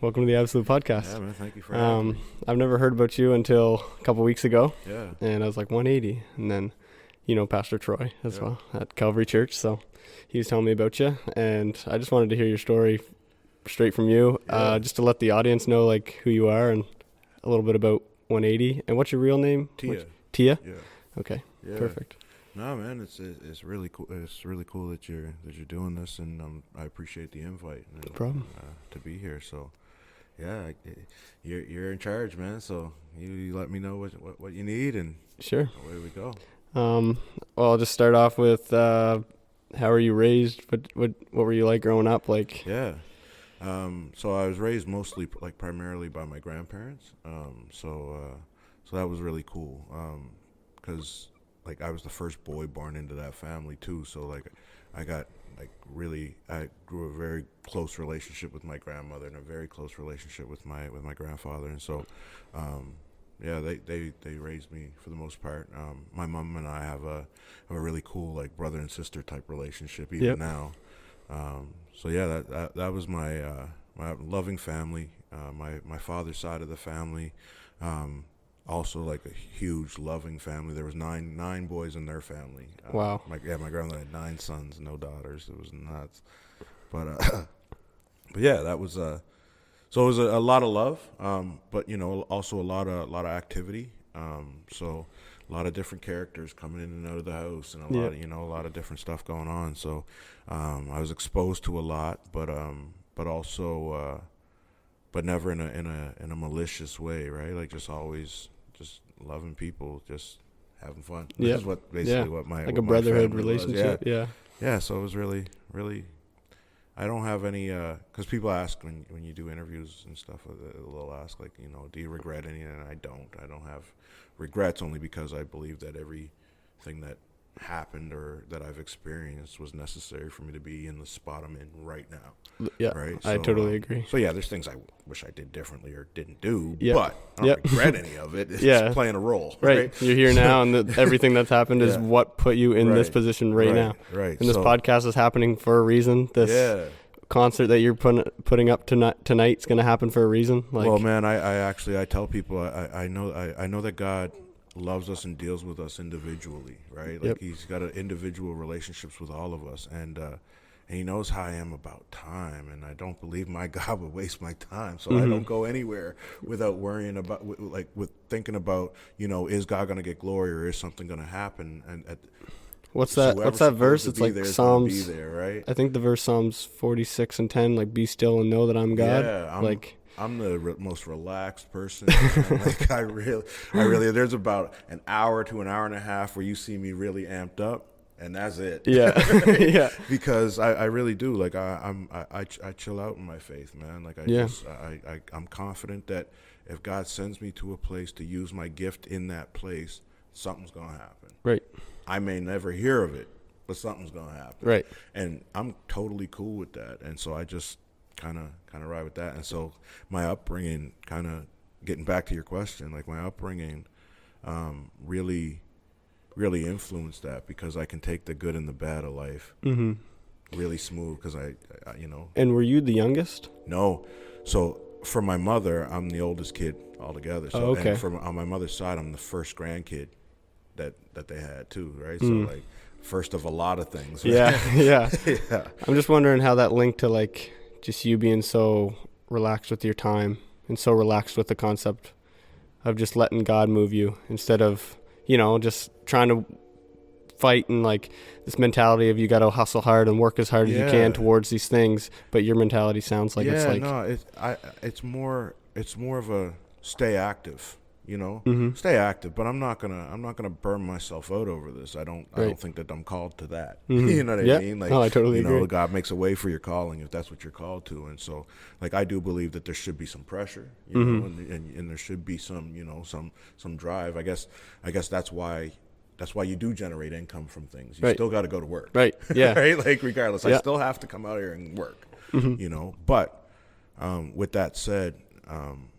Welcome to the Absolute Podcast. Yeah, man. Thank you for having me. I've never heard about you until a couple weeks ago. Yeah. And I was like, 180. And then, Pastor Troy as well at Calvary Church. So he was telling me about you. And I just wanted to hear your story straight from you, just to let the audience know, like, who you are and a little bit about 180. And what's your real name? Teah. Teah? Yeah. Okay. Yeah. Perfect. No, man, it's really cool. It's really cool that you're doing this, and I appreciate the invite. And, No problem. To be here. So, yeah, you're in charge, man. So you let me know what you need, and Sure. away we go. Well, I'll just start off with how were you raised? What were you like growing up? Like, Yeah. So I was raised mostly, primarily by my grandparents. So that was really cool. 'Cause I was the first boy born into that family too. So I grew a very close relationship with my grandmother and a very close relationship with my grandfather. And so, they raised me for the most part. My mom and I have a really cool brother and sister type relationship even now. So yeah, that was my loving family. My father's side of the family. Also, a huge loving family. There was nine boys in their family. Wow. My grandmother had 9 sons, no daughters. It was nuts. But but yeah, that was so it was a lot of love. But also a lot of activity. So a lot of different characters coming in and out of the house, and a lot of different stuff going on. So I was exposed to a lot, but also. But never in a malicious way, right? Just always just loving people, just having fun. Yeah. This is what my a brotherhood relationship. Was. Yeah. So it was really, really. I don't have any because people ask when you do interviews and stuff. They'll ask do you regret anything? And I don't have regrets, only because I believe that everything that happened or that I've experienced was necessary for me to be in the spot I'm in right now. Yeah, right. I totally agree. So yeah, there's things I wish I did differently or didn't do, Yep. but I don't regret any of it. It's just playing a role. Right. You're here now, and everything that's happened is what put you in this position right now. Right. And this podcast is happening for a reason. This concert that you're putting up tonight's going to happen for a reason. Well, man, I tell people I know that God loves us and deals with us individually, right? He's got individual relationships with all of us, and he knows how I am about time, and I don't believe my God would waste my time, so I don't go anywhere without worrying about with thinking about is God going to get glory, or is something going to happen? And what's that verse? It's like Psalms, there, right? I think the verse Psalms 46:10, be still and know that I'm God. Yeah, I'm the most relaxed person. I really, there's about an hour to an hour and a half where you see me really amped up, and that's it. Yeah. Yeah. Because I really do. I chill out in my faith, man. I'm confident that if God sends me to a place to use my gift in that place, something's going to happen. Right. I may never hear of it, but something's going to happen. Right. And I'm totally cool with that. And so I just kind of ride with that. And so my upbringing, kind of getting back to your question, my upbringing really influenced that, because I can take the good and the bad of life really smooth, because I And were you the youngest? No. So for my mother, I'm the oldest kid altogether. So okay. And on my mother's side, I'm the first grandkid that they had too, right? So first of a lot of things. Right? Yeah. I'm just wondering how that linked to just you being so relaxed with your time and so relaxed with the concept of just letting God move you, instead of just trying to fight, and this mentality of you got to hustle hard and work as hard as you can towards these things. But your mentality sounds like it's more of a stay active. Stay active, but I'm not gonna burn myself out over this. I don't think that I'm called to that. You know what I mean? I totally agree. God makes a way for your calling if that's what you're called to, and so I do believe that there should be some pressure, know, and there should be some some drive. I guess that's why you do generate income from things. You still got to go to work, right? Yeah, right. Regardless, I still have to come out here and work. But with that said, I'm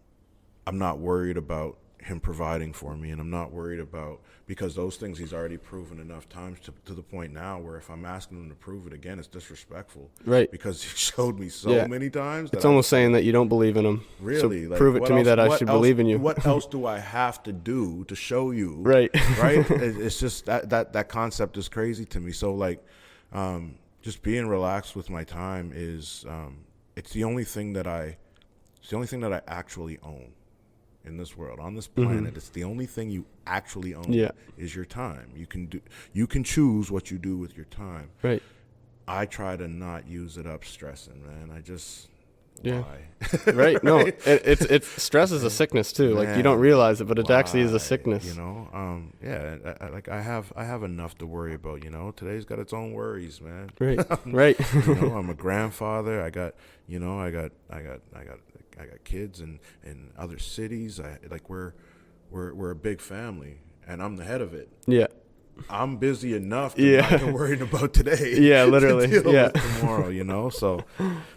not worried about him providing for me, and I'm not worried about, because those things he's already proven enough times to the point now where if I'm asking him to prove it again, it's disrespectful. Right. Because he showed me so many times. It's almost saying that you don't believe in him. Really? So like, prove it to me that I should believe in you. What else do I have to do to show you? Right. Right? It's just that concept is crazy to me. So like, just being relaxed with my time is, it's the only thing that I actually own in this world, on this planet. It's the only thing you actually own is your time. You can choose what you do with your time. Right. I try to not use it up stressing, man. I just why? Right. No, it's stress is a sickness too. Man, like you don't realize it, but it actually is a sickness. You know, I have enough to worry about. You know, today's got its own worries, man. Right. Right. You know, I'm a grandfather. I got kids in other cities. We're a big family, and I'm the head of it. Yeah. I'm busy enough to not be worried about today. Yeah, literally. To deal with tomorrow, you know. So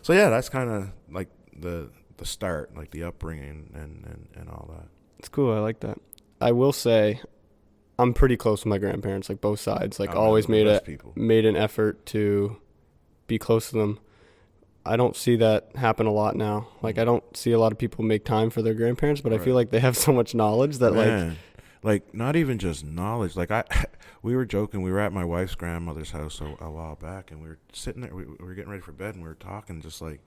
yeah, that's kind of like the start, like the upbringing and all that. It's cool. I like that. I will say, I'm pretty close with my grandparents, like both sides. Like always made an effort to be close to them. I don't see that happen a lot now. Like I don't see a lot of people make time for their grandparents, but I feel like they have so much knowledge that like not even just knowledge. Like we were joking. We were at my wife's grandmother's house a while back, and we were sitting there. We were getting ready for bed, and we were talking, just like,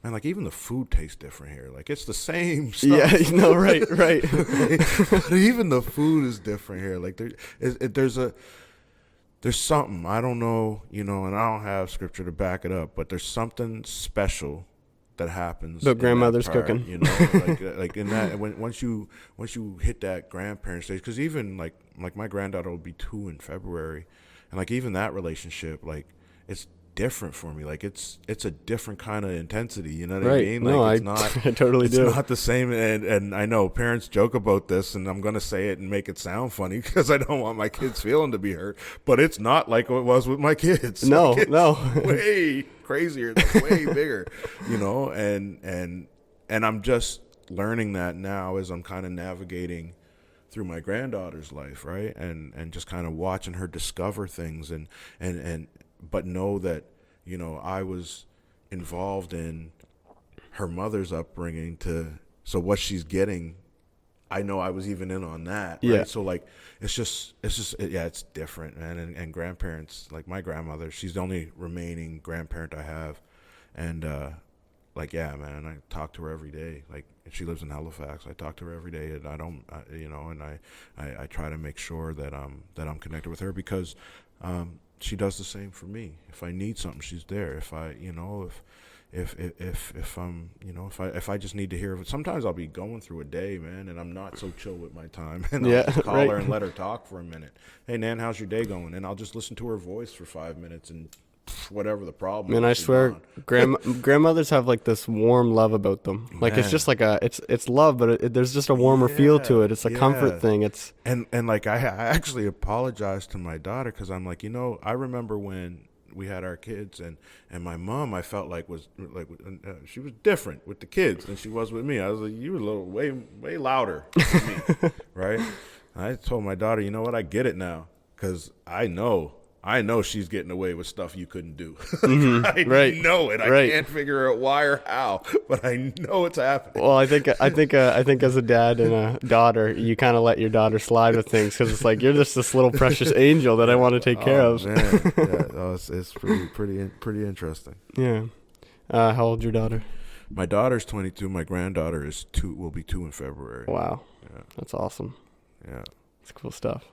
man, like even the food tastes different here. Like it's the same stuff. Yeah, no, right. But even the food is different here. Like there's something, I don't know, you know, and I don't have scripture to back it up, but there's something special that happens. The grandmother's cooking, you know, like in that, once you hit that grandparent stage, because even like my granddaughter will be 2 in February, and like even that relationship, like it's different for me. Like it's a different kind of intensity. You know what I mean? Like no, it's not. I totally do. It's not the same. And I know parents joke about this, and I'm gonna say it and make it sound funny because I don't want my kids feeling to be hurt. But it's not like it was with my kids. No, like no, way crazier, way bigger. You know, and I'm just learning that now as I'm kind of navigating through my granddaughter's life, right? And just kind of watching her discover things and but know that, you know, I was involved in her mother's upbringing so what she's getting, I know I was even in on that. Right? Yeah. So like, it's different, man. And grandparents, like my grandmother, she's the only remaining grandparent I have. And, like, yeah, man, I talk to her every day. Like, she lives in Halifax. I talk to her every day, and I try to make sure that I'm connected with her because, she does the same for me. If I need something, she's there. If I, you know, if I'm, you know, if I just need to hear, sometimes I'll be going through a day, man, and I'm not so chill with my time, and I'll just call her and let her talk for a minute. Hey, Nan, how's your day going? And I'll just listen to her voice for 5 minutes and whatever the problem. Man, I swear, grandmothers have like this warm love about them. Like it's just like it's love, but there's just a warmer feel to it. It's a comfort thing. It's and like I actually apologized to my daughter because I'm like, you know, I remember when we had our kids and my mom, I felt like was like she was different with the kids than she was with me. I was like, you were a little way louder than me, right? And I told my daughter, you know what, I get it now because I know she's getting away with stuff you couldn't do. I know it. I can't figure out why or how, but I know it's happening. Well, I think as a dad and a daughter, you kind of let your daughter slide with things because it's like you're just this little precious angel that I want to take care of. Man. Yeah, it's pretty interesting. Yeah. How old's your daughter? My daughter's 22. My granddaughter is 2. Will be 2 in February. Wow. Yeah. That's awesome. Yeah. It's cool stuff.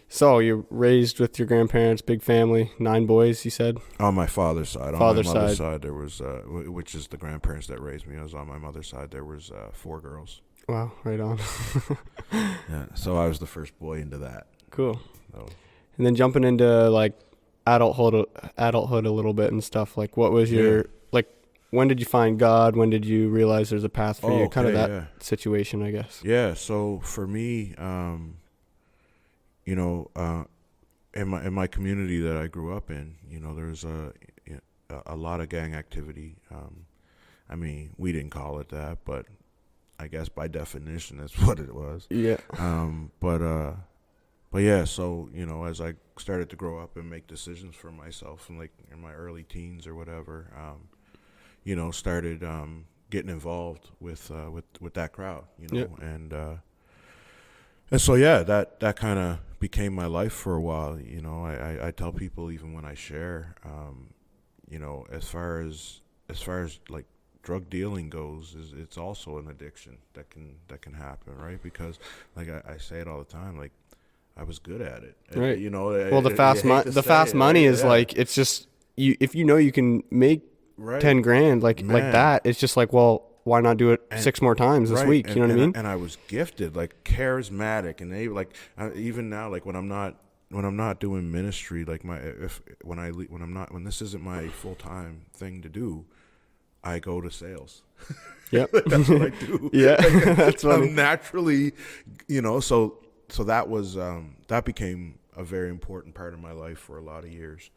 So you're raised with your grandparents, big family, 9 boys, you said? On my father's side. On my mother's side, there was, which is the grandparents that raised me. I was on my mother's side. There was 4 girls. Wow, right on. Yeah, so I was the first boy into that. Cool. So. And then jumping into like adulthood a little bit and stuff. Like, what was your like? When did you find God? When did you realize there's a path for you? Kind of that situation, I guess. Yeah. So for me, you know, in my community that I grew up in, you know, there's a lot of gang activity. I mean, we didn't call it that, but I guess by definition, that's what it was. Yeah. But yeah, so, you know, as I started to grow up and make decisions for myself, and like in my early teens or whatever, you know, started getting involved with that crowd, you know, and so yeah, that kind of became my life for a while. You know, I tell people, even when I share, you know, as far as like drug dealing goes, it's also an addiction that can happen, right? Because like I say it all the time, like I was good at it, Right? you know. Well, the fast money is like, it's just, if you know you can make right. 10 grand like that, it's just like, well, why not do it 6 more times this week? You know what I mean? And I was gifted, like charismatic, and they like even now, like when I'm not doing ministry, like when this isn't my full time thing to do, I go to sales. Yep. That's what I do. Yeah. Like, That's funny. I'm naturally, you know, so that was that became a very important part of my life for a lot of years.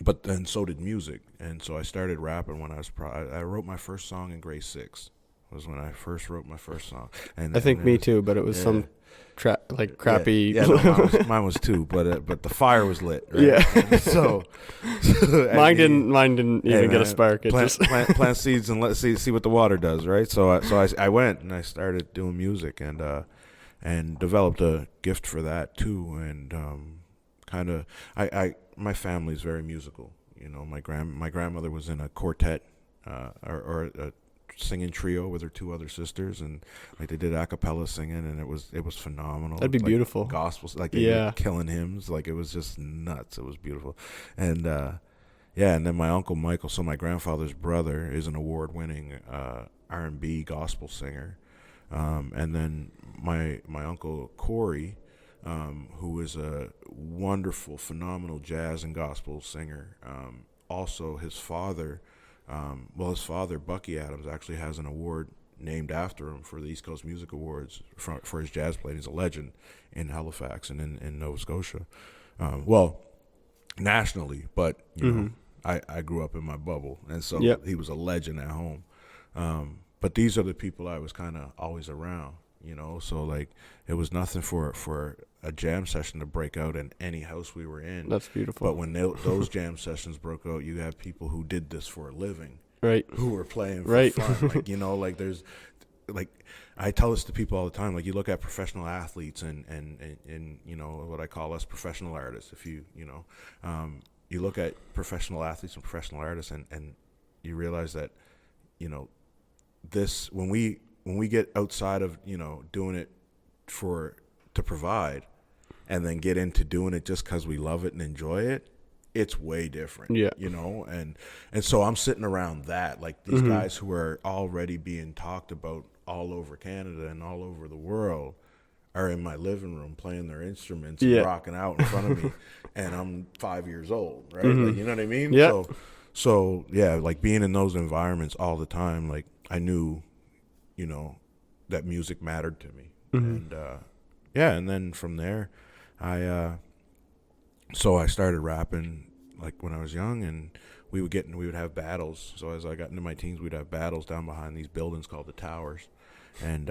But then so did music, and so I started rapping when I was I wrote my first song in grade 6. Was when I first wrote my first song. And I think me too, but it was some crappy. Yeah, no, mine was too, but the fire was lit. Right? Yeah. So mine didn't even get a spark. It plant seeds and let's see what the water does, right? So I went and I started doing music and developed a gift for that too, and kind of my family's very musical. You know, my grandmother was in a quartet or a singing trio with her 2 other sisters, and like they did acapella singing, and it was phenomenal. That'd be like, beautiful. Gospels, like they were killing hymns, like it was just nuts. It was beautiful, and and then my uncle Michael, so my grandfather's brother, is an award-winning R&B gospel singer, and then my uncle Corey, who is a wonderful, phenomenal jazz and gospel singer. Also, his father, Bucky Adams, actually has an award named after him for the East Coast Music Awards for his jazz playing. He's a legend in Halifax and in Nova Scotia. Nationally, but you know, I grew up in my bubble, and so he was a legend at home. But these are the people I was kind of always around, you know. So like, it was nothing for a jam session to break out in any house we were in. That's beautiful. But when those jam sessions broke out, you have people who did this for a living, right? Who were playing for fun. Like, you know, like there's, like, I tell this to people all the time. Like, you look at professional athletes and you know, what I call us professional artists. If you know, you look at professional athletes and professional artists, and you realize that, you know, this when we get outside of, you know, doing it to provide, and then get into doing it just because we love it and enjoy it, it's way different. Yeah. You know, and so I'm sitting around that, like these guys who are already being talked about all over Canada and all over the world are in my living room playing their instruments and rocking out in front of me, and I'm 5 years old, right? Like, you know what I mean? Yeah. So yeah, like being in those environments all the time, like I knew, you know, that music mattered to me. And and then from there, I started rapping like when I was young, and we would have battles. So as I got into my teens, we'd have battles down behind these buildings called the Towers, and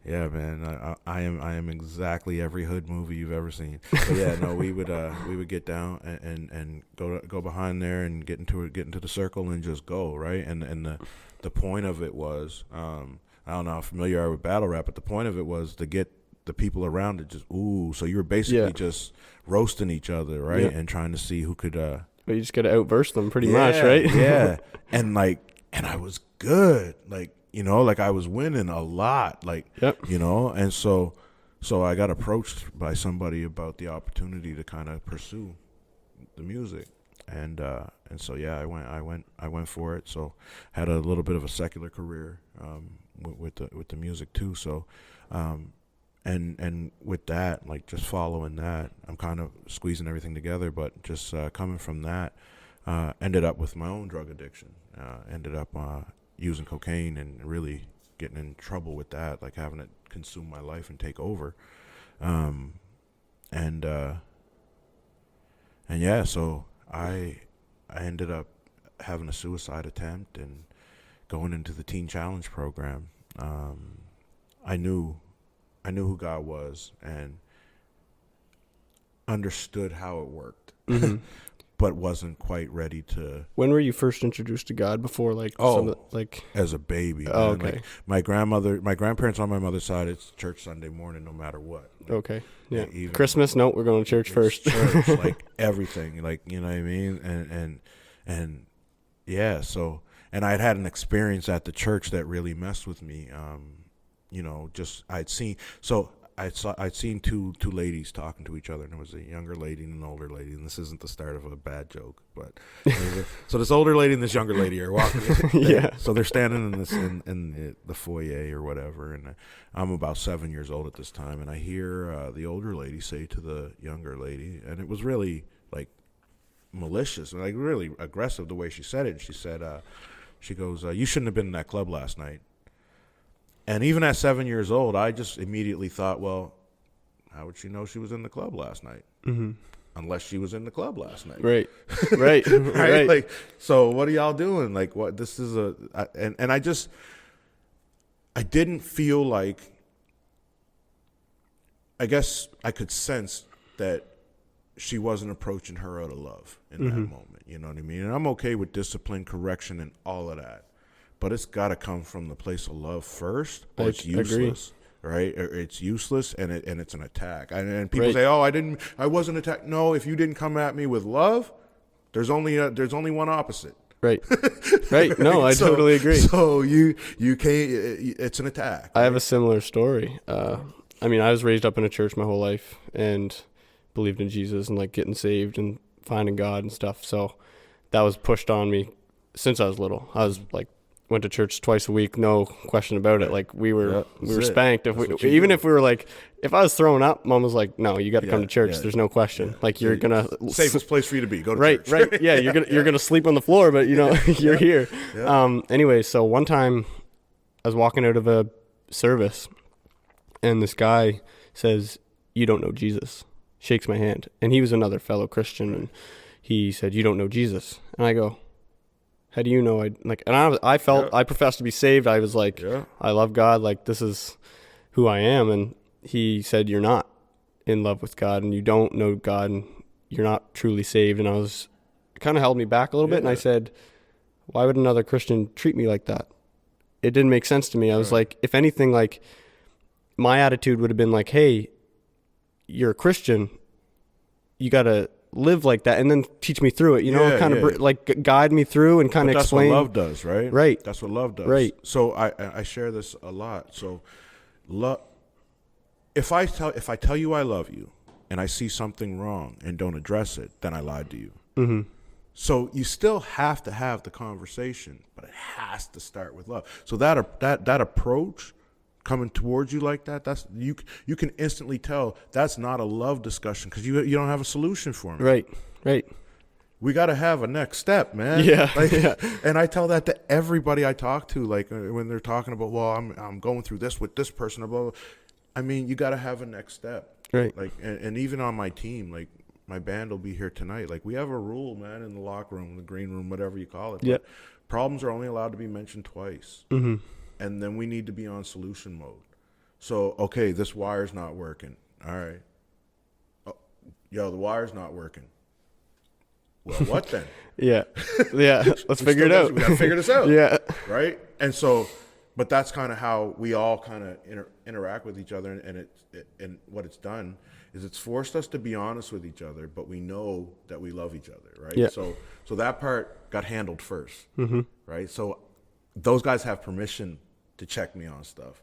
yeah, man, I am exactly every hood movie you've ever seen. But yeah, no, we would get down and go behind there and get into the circle and just go, right. And the point of it was, I don't know how familiar you are with battle rap, but the point of it was to get the people around it just so you were basically just roasting each other, right, and trying to see who could. But you just got to outburst them pretty much, right? Yeah, and I was good, like. You know, like I was winning a lot, like, you know, and so I got approached by somebody about the opportunity to kind of pursue the music, and so yeah, I went for it. So had a little bit of a secular career with the music too. So and with that, like just following that, I'm kind of squeezing everything together, but just coming from that, ended up with my own drug addiction. Ended up using cocaine and really getting in trouble with that, like having it consume my life and take over. And yeah, so I ended up having a suicide attempt and going into the Teen Challenge program, I knew who God was and understood how it worked, but wasn't quite ready to. When were you first introduced to God? Before As a baby. Oh, man. okay. Like my grandparents on my mother's side, it's church Sunday morning, no matter what. Like, okay. Yeah. even Christmas? No, we're going to church first. Church, like everything, like, you know what I mean, and yeah. So, and I'd had an experience at the church that really messed with me. Just I'd seen two ladies talking to each other, and there was a younger lady and an older lady, and this isn't the start of a bad joke, but so this older lady and this younger lady are walking. Yeah. So they're standing in the foyer or whatever, and I'm about 7 years old at this time, and I hear the older lady say to the younger lady, and it was really like malicious and like really aggressive the way she said it. And she said, she goes, "You shouldn't have been in that club last night." And even at 7 years old, I just immediately thought, well, how would she know she was in the club last night? Mm-hmm. Unless she was in the club last night. Right. Right. Right. Like, so what are y'all doing? Like, what? This is I didn't feel like, I guess I could sense that she wasn't approaching her out of love in that moment. You know what I mean? And I'm okay with discipline, correction, and all of that. But it's got to come from the place of love first, or it's useless, right? Or it's useless, and it's an attack. And people say, "Oh, I wasn't attacked." No, if you didn't come at me with love, there's only one opposite. Right. Right. No, I totally agree. So you can't. It's an attack. I have a similar story. I was raised up in a church my whole life and believed in Jesus and like getting saved and finding God and stuff. So that was pushed on me since I was little. I was like, went to church twice a week, no question about it. Like we were spanked. If we were like, if I was throwing up, Mom was like, "No, you got to come to church. Yeah. There's no question. Yeah. Like you're gonna safest place for you to be. Go to church." Right. Yeah, you're gonna sleep on the floor, but you're here. Yeah. Anyway, so one time I was walking out of a service, and this guy says, "You don't know Jesus." Shakes my hand, and he was another fellow Christian, and he said, "You don't know Jesus," and I go, "How do you know?" I felt I professed to be saved. I was like, I love God. Like, this is who I am. And he said, "You're not in love with God, and you don't know God, and you're not truly saved." And it kind of held me back a little bit. And I said, "Why would another Christian treat me like that?" It didn't make sense to me. I was like, if anything, like my attitude would have been like, "Hey, you're a Christian. You got to live like that," and then teach me through it, like guide me through and kind of explain. That's what love does, right? Right. That's what love does. Right. So I share this a lot. So love, if I tell you I love you and I see something wrong and don't address it, then I lied to you. Mm-hmm. So you still have to have the conversation, but it has to start with love. So that approach coming towards you like that, that's you can instantly tell that's not a love discussion because you don't have a solution for me. Right. We got to have a next step, man. Yeah. And I tell that to everybody I talk to, like when they're talking about, well, I'm going through this with this person, blah, blah. I mean, you got to have a next step. Right. Like, and even on my team, like my band will be here tonight. Like we have a rule, man, in the locker room, the green room, whatever you call it. Yeah. Problems are only allowed to be mentioned twice. Mm-hmm. And then we need to be on solution mode. So, okay, this wire's not working. All right. Oh, the wire's not working. Well, what then? Yeah. Let's figure it out. We got to figure this out. Yeah. Right? And so, but that's kind of how we all kind of interact with each other. And what it's done is it's forced us to be honest with each other, but we know that we love each other, right? Yeah. So that part got handled first, right? So those guys have permission to check me on stuff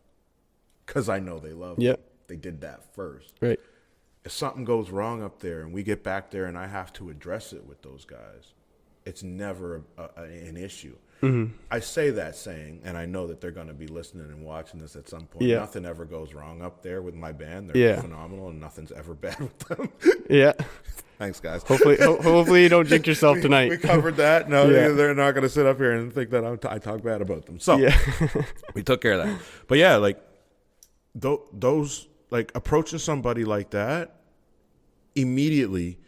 because I know they love me. They did that first. Right. If something goes wrong up there and we get back there and I have to address it with those guys, it's never an issue. Mm-hmm. I say that saying, and I know that they're going to be listening and watching this at some point. Yeah. Nothing ever goes wrong up there with my band. They're phenomenal and nothing's ever bad with them. Yeah. Thanks, guys. Hopefully you don't jinx yourself tonight. We covered that. No, they're not going to sit up here and think that I talk bad about them. So we took care of that. But yeah, like those, like approaching somebody like that immediately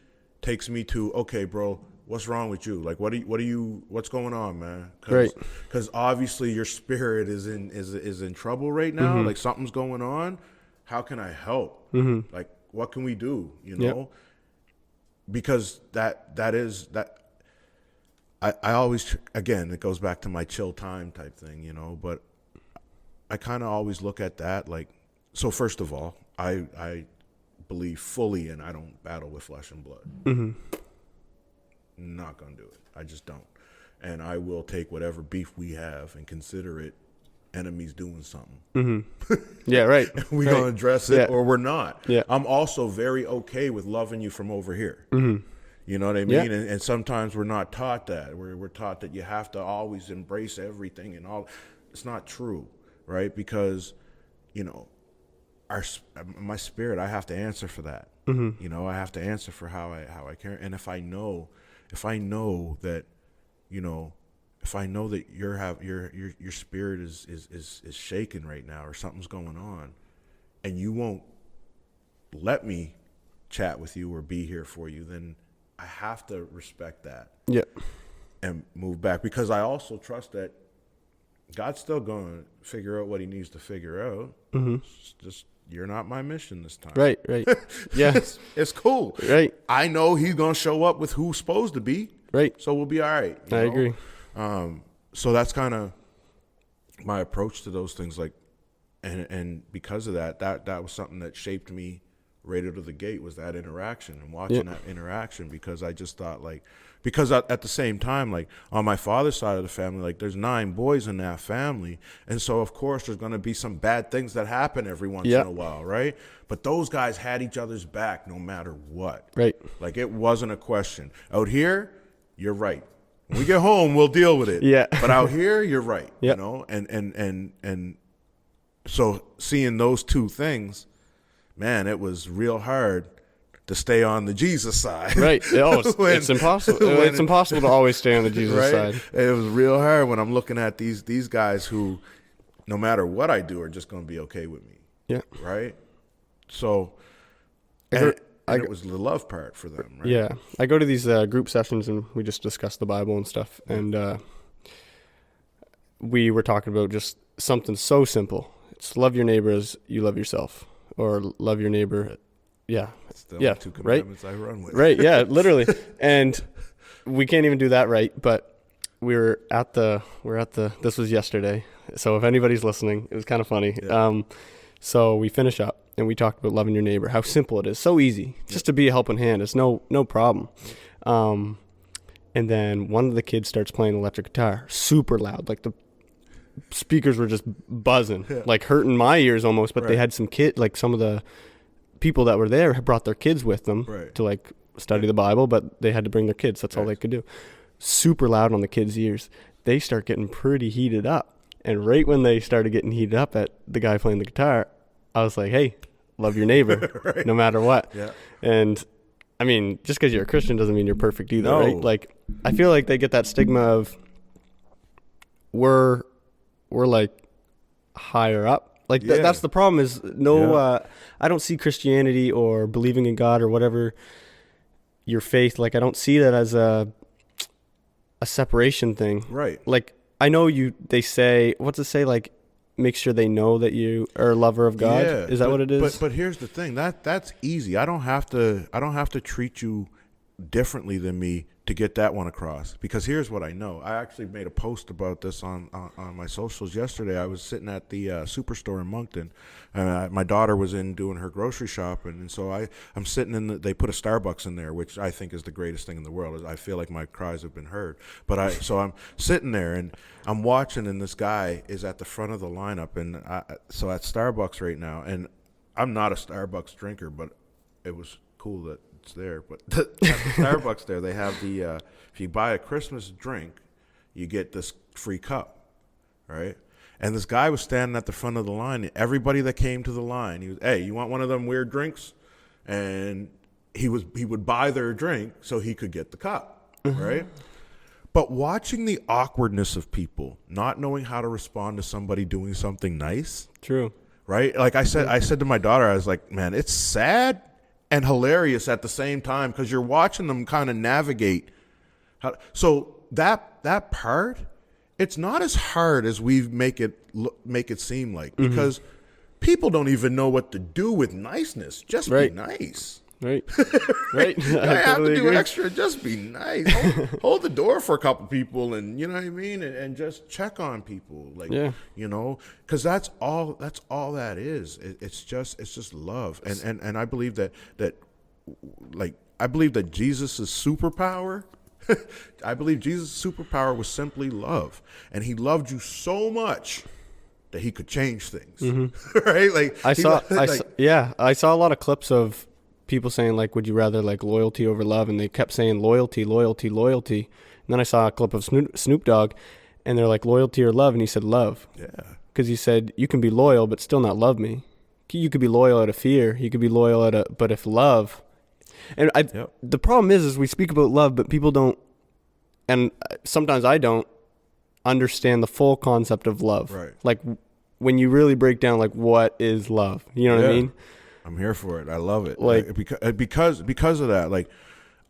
takes me to, okay, bro, what's wrong with you? Like, what's going on, man? Right. Because obviously your spirit is in trouble right now. Mm-hmm. Like, something's going on. How can I help? Mm-hmm. Like, what can we do? You know, because that is that. I always, again, it goes back to my chill time type thing, you know, but I kind of always look at that like, so first of all, I believe fully and I don't battle with flesh and blood. Mm-hmm. Not going to do it. I just don't. And I will take whatever beef we have and consider it enemies doing something. Mm-hmm. Yeah, right. We're going to address it or we're not. Yeah. I'm also very okay with loving you from over here. Mm-hmm. You know what I mean? Yeah. And sometimes we're not taught that. We're taught that you have to always embrace everything and all. It's not true, right? Because, you know, my spirit, I have to answer for that. Mm-hmm. You know, I have to answer for how I care. And if I know that, you know, if I know that your spirit is shaken right now or something's going on, and you won't let me chat with you or be here for you, then I have to respect that. Yeah. And move back, because I also trust that God's still going to figure out what he needs to figure out. Mm-hmm. It's just, you're not my mission this time. Right. Yeah. It's cool. Right. I know he's going to show up with who's supposed to be. Right. So we'll be all right. I agree. So that's kind of my approach to those things. Like, and because of that was something that shaped me right out of the gate, was that interaction and watching that interaction, because I just thought, like, because at the same time, like, on my father's side of the family, like, there's 9 boys in that family. And so, of course, there's going to be some bad things that happen every once in a while, right? But those guys had each other's back no matter what. Right. Like, it wasn't a question. Out here, you're right. When we get home, we'll deal with it. Yeah. But out here, you're right. Yep. You know? And so seeing those two things, man, it was real hard to stay on the Jesus side. Right. It's impossible. It's impossible to always stay on the Jesus side. It was real hard when I'm looking at these guys who, no matter what I do, are just going to be okay with me. Yeah. Right? So, it was the love part for them, right? Yeah. I go to these group sessions and we just discuss the Bible and stuff. And we were talking about just something so simple. It's love your neighbor as you love yourself. Or love your neighbor. Yeah. It's the 2 commandments I run with. Right. Yeah, literally. And we can't even do that right. But we're at the, this was yesterday. So if anybody's listening, it was kind of funny. Yeah. So we finish up and we talked about loving your neighbor, how simple it is. So easy. Just to be a helping hand. It's no problem. And then one of the kids starts playing electric guitar, super loud. Like the speakers were just buzzing, like hurting my ears almost. But they had some some of the people that were there had brought their kids with them to like study the Bible, but they had to bring their kids. That's all they could do. Super loud on the kids' ears. They start getting pretty heated up. And right when they started getting heated up at the guy playing the guitar, I was like, hey, love your neighbor no matter what. Yeah. And I mean, just because you're a Christian doesn't mean you're perfect either, right? Like, I feel like they get that stigma of we're like higher up. Like that's the problem is I don't see Christianity or believing in God or whatever your faith. Like, I don't see that as a separation thing. Right. Like, I know they say, what's it say? Like, make sure they know that you are a lover of God. Yeah, is that what it is? But here's the thing. That's easy. I don't have to treat you differently than me to get that one across, because here's what I know. I actually made a post about this on my socials yesterday. I was sitting at the Superstore in Moncton, and my daughter was in doing her grocery shopping, and so I'm sitting in they put a Starbucks in there, which I think is the greatest thing in the world. I feel like my cries have been heard. But so I'm sitting there and I'm watching, and this guy is at the front of the lineup, and so at Starbucks right now, and I'm not a Starbucks drinker, but it was cool that it's there. But at the Starbucks there, they have the if you buy a Christmas drink, you get this free cup, right? And this guy was standing at the front of the line. And everybody that came to the line, he was, hey, you want one of them weird drinks? And he would buy their drink so he could get the cup, right? But watching the awkwardness of people not knowing how to respond to somebody doing something nice, true, right? Like I said to my daughter, I was like, man, it's sad and hilarious at the same time, because you're watching them kind of navigate So that part, it's not as hard as we make it seem like, because people don't even know what to do with niceness. Just be nice. Right. Right. I have to do extra. Just be nice. Hold the door for a couple people, and you know what I mean, and just check on people, like you know, because that's all that is. It's just love, and I believe that I believe that Jesus' superpower. I believe Jesus' superpower was simply love, and he loved you so much that he could change things. Right? Like I saw a lot of clips of people saying, like, would you rather like loyalty over love? And they kept saying loyalty, loyalty, loyalty. And then I saw a clip of Snoop Dogg, and they're like, loyalty or love? And he said love. Yeah. Because he said, you can be loyal but still not love me. You could be loyal out of fear. You could be loyal but if love. And the problem is we speak about love, but people don't, and sometimes I don't understand the full concept of love. Right. Like when you really break down, like, what is love? You know what I mean? I'm here for it. I love it. Like because of that, like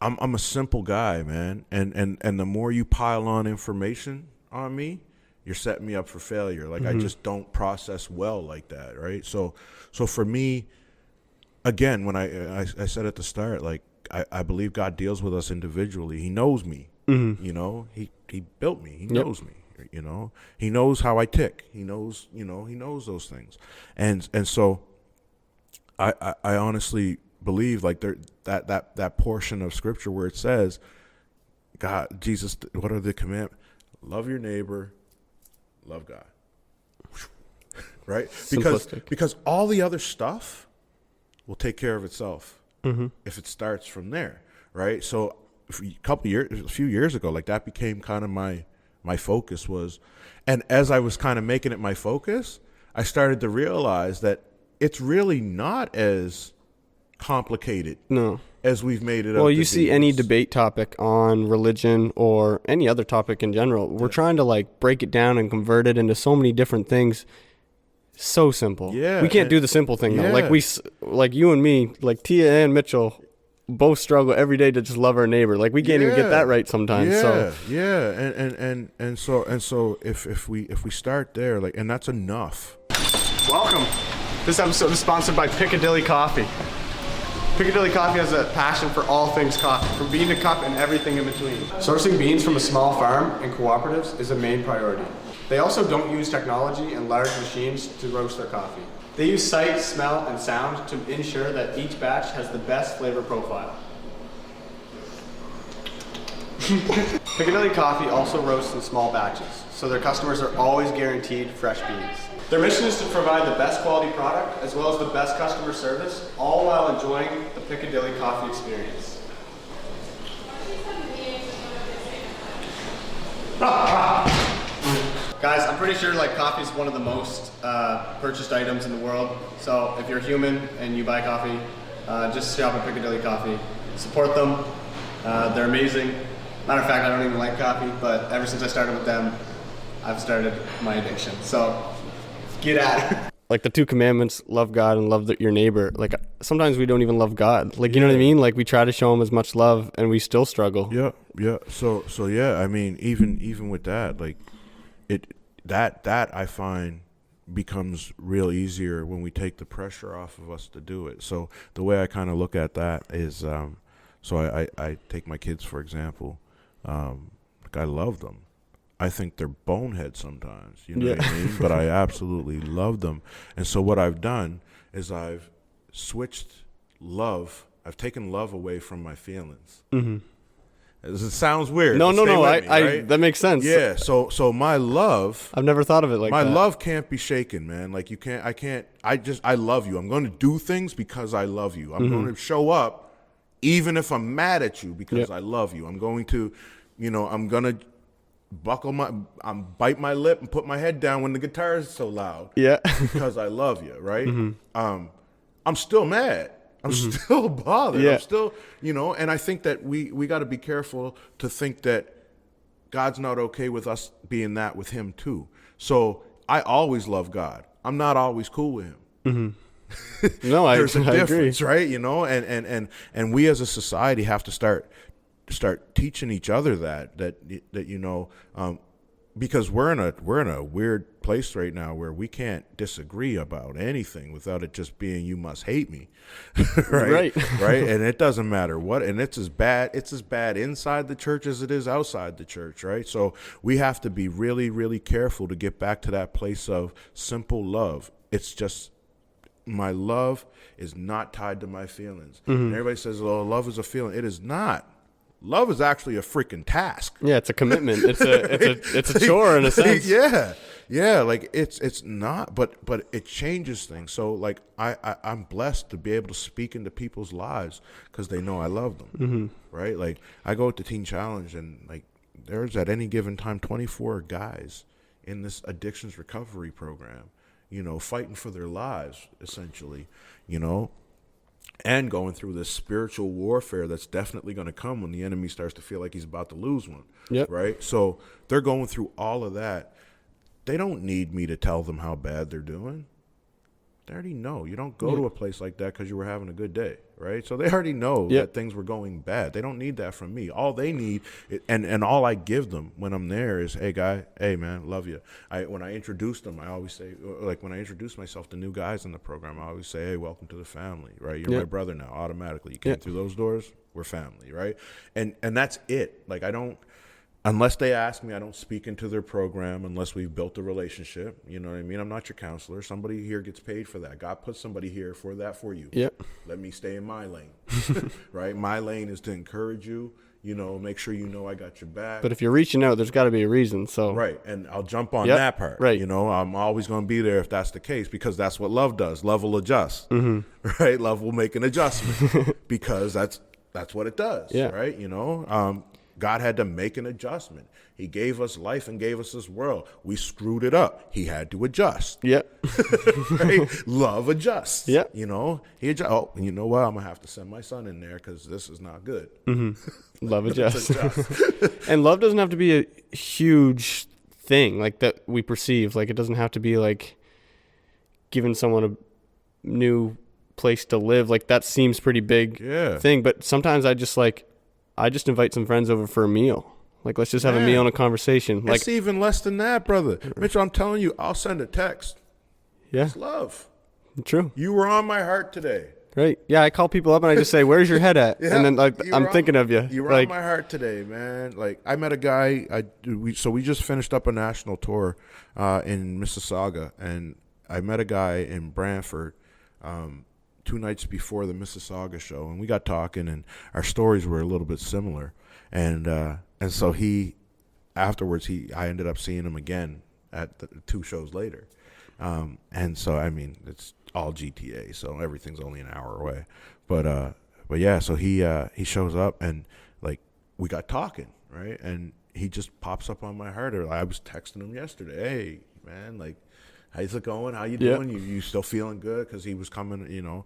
I'm a simple guy, man. And the more you pile on information on me, you're setting me up for failure. Like I just don't process well like that, right? So for me, again, when I said at the start, like I believe God deals with us individually. He knows me. You know, he built me. He knows me. You know, he knows how I tick. He knows, he knows those things. And so I honestly believe, like, that portion of scripture where it says, God, Jesus, what are the commandments? Love your neighbor, love God. Right? Because all the other stuff will take care of itself if it starts from there. Right? So a few years ago, like, that became kind of my focus was, and as I was kind of making it my focus, I started to realize that it's really not as complicated as we've made it. Well, you see any debate topic on religion or any other topic in general, we're trying to like break it down and convert it into so many different things. So simple. Yeah. We can't do the simple thing though. Like you and me, like Teah and Mitchell both struggle every day to just love our neighbor. Like we can't even get that right sometimes. And so if we start there, like, and that's enough. Welcome. This episode is sponsored by Piccadilly Coffee. Piccadilly Coffee has a passion for all things coffee, from bean to cup and everything in between. Sourcing beans from a small farm and cooperatives is a main priority. They also don't use technology and large machines to roast their coffee. They use sight, smell, and sound to ensure that each batch has the best flavor profile. Piccadilly Coffee also roasts in small batches, so their customers are always guaranteed fresh beans. Their mission is to provide the best quality product as well as the best customer service, all while enjoying the Piccadilly Coffee experience. Guys, I'm pretty sure like coffee is one of the most purchased items in the world. So if you're a human and you buy coffee, just shop at Piccadilly Coffee. Support them. They're amazing. Matter of fact, I don't even like coffee, but ever since I started with them, I've started my addiction. So get at it. Like the two commandments, love God and love your neighbor. Like sometimes we don't even love God. Like, you know what I mean? Like we try to show him as much love and we still struggle. Yeah. So yeah, I mean, even with that, like that I find becomes real easier when we take the pressure off of us to do it. So the way I kind of look at that is, so I take my kids, for example. Like I love them. I think they're boneheads sometimes, you know what I mean? But I absolutely love them. And so what I've done is I've switched love. I've taken love away from my feelings. It sounds weird. No. Right? That makes sense. Yeah. So my love. I've never thought of it like that. My love can't be shaken, man. Like I love you. I'm going to do things because I love you. I'm going to show up even if I'm mad at you because I love you. I'm going to, I'm going to bite my lip and put my head down when the guitar is so loud. Yeah. Because I love you, right? I'm still mad. I'm still bothered. I'm still, and I think that we got to be careful to think that God's not okay with us being that with him too. So I always love God. I'm not always cool with him. No, there's a difference, agree. Right? And we as a society have to start start teaching each other that you know, because we're in a weird place right now where we can't disagree about anything without it just being you must hate me, right? Right, and it doesn't matter what, and it's as bad inside the church as it is outside the church, right? So we have to be really, really careful to get back to that place of simple love. It's just, my love is not tied to my feelings. And everybody says, "Oh, love is a feeling." It is not. Love is actually a freaking task. Yeah, it's a commitment. It's a chore in a sense. Yeah. Like it's not, but it changes things. So like I'm blessed to be able to speak into people's lives because they know I love them. Right? Like I go to Teen Challenge, and like there's at any given time 24 guys in this addictions recovery program, you know, fighting for their lives essentially, you know. And going through this spiritual warfare that's definitely going to come when the enemy starts to feel like he's about to lose one. Yep. Right? So they're going through all of that. They don't need me to tell them how bad they're doing. They already know. You don't go to a place like that because you were having a good day, right? So they already know that things were going bad. They don't need that from me. All they need, and all I give them when I'm there is, hey, guy, hey, man, love you. When I introduce them, I always say, like when I introduce myself to new guys in the program, I always say, hey, welcome to the family, right? You're my brother now, automatically. You came through those doors, we're family, right? And that's it. Like I don't, unless they ask me, I don't speak into their program unless we've built a relationship. You know what I mean? I'm not your counselor. Somebody here gets paid for that. God put somebody here for that for you. Yep. Let me stay in my lane, right? My lane is to encourage you, you know, make sure you know I got your back. But if you're reaching out, there's got to be a reason. So right, and I'll jump on that part. Right. You know, I'm always going to be there if that's the case because that's what love does. Love will adjust, right? Love will make an adjustment because that's what it does, right? You know, God had to make an adjustment. He gave us life and gave us this world. We screwed it up. He had to adjust. Yeah. Right? Love adjusts. Yeah. You know, he adjusts. Oh, you know what? I'm going to have to send my son in there because this is not good. Love adjusts. And love doesn't have to be a huge thing like that we perceive. Like it doesn't have to be like giving someone a new place to live. Like that seems pretty big thing. But sometimes I just invite some friends over for a meal. Like, let's just have a meal and a conversation. Like, it's even less than that, brother. Mitch, I'm telling you, I'll send a text. Yeah. It's love. True. You were on my heart today. Right. Yeah, I call people up and I just say, where's your head at? And then, like, I'm thinking of you. You were on my heart today, man. Like, I met a guy. We just finished up a national tour in Mississauga. And I met a guy in Brantford 2 nights before the Mississauga show, and we got talking, and our stories were a little bit similar, and so afterwards I ended up seeing him again at the 2 shows later, and so I mean it's all GTA, so everything's only an hour away, but yeah, so he shows up and like we got talking, right, and he just pops up on my heart. I was texting him yesterday, hey man, like, how's it going? How you doing? You still feeling good? Because he was coming, you know.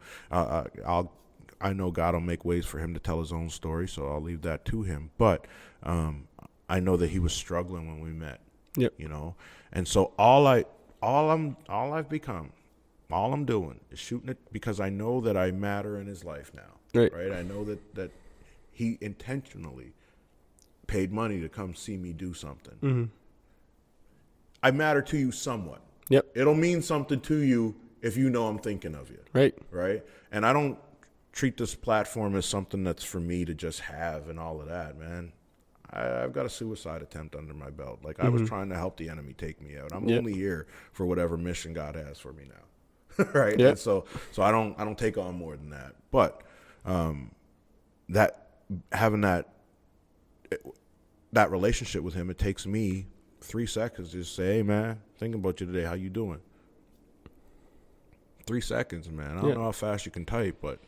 I know God will make ways for him to tell his own story, so I'll leave that to him. But I know that he was struggling when we met. Yep. You know, and so all I've become, all I'm doing is shooting it because I know that I matter in his life now. Right. I know that he intentionally paid money to come see me do something. I matter to you somewhat. Yep. It'll mean something to you if you know I'm thinking of you. Right. Right. And I don't treat this platform as something that's for me to just have and all of that, man. I've got a suicide attempt under my belt. Like I was trying to help the enemy take me out. I'm only here for whatever mission God has for me now. Right. Yep. And so I don't take on more than that. But that having that relationship with him, it takes me 3 seconds to just say, hey man, thinking about you today, how you doing? 3 seconds, man. I don't know how fast you can type, but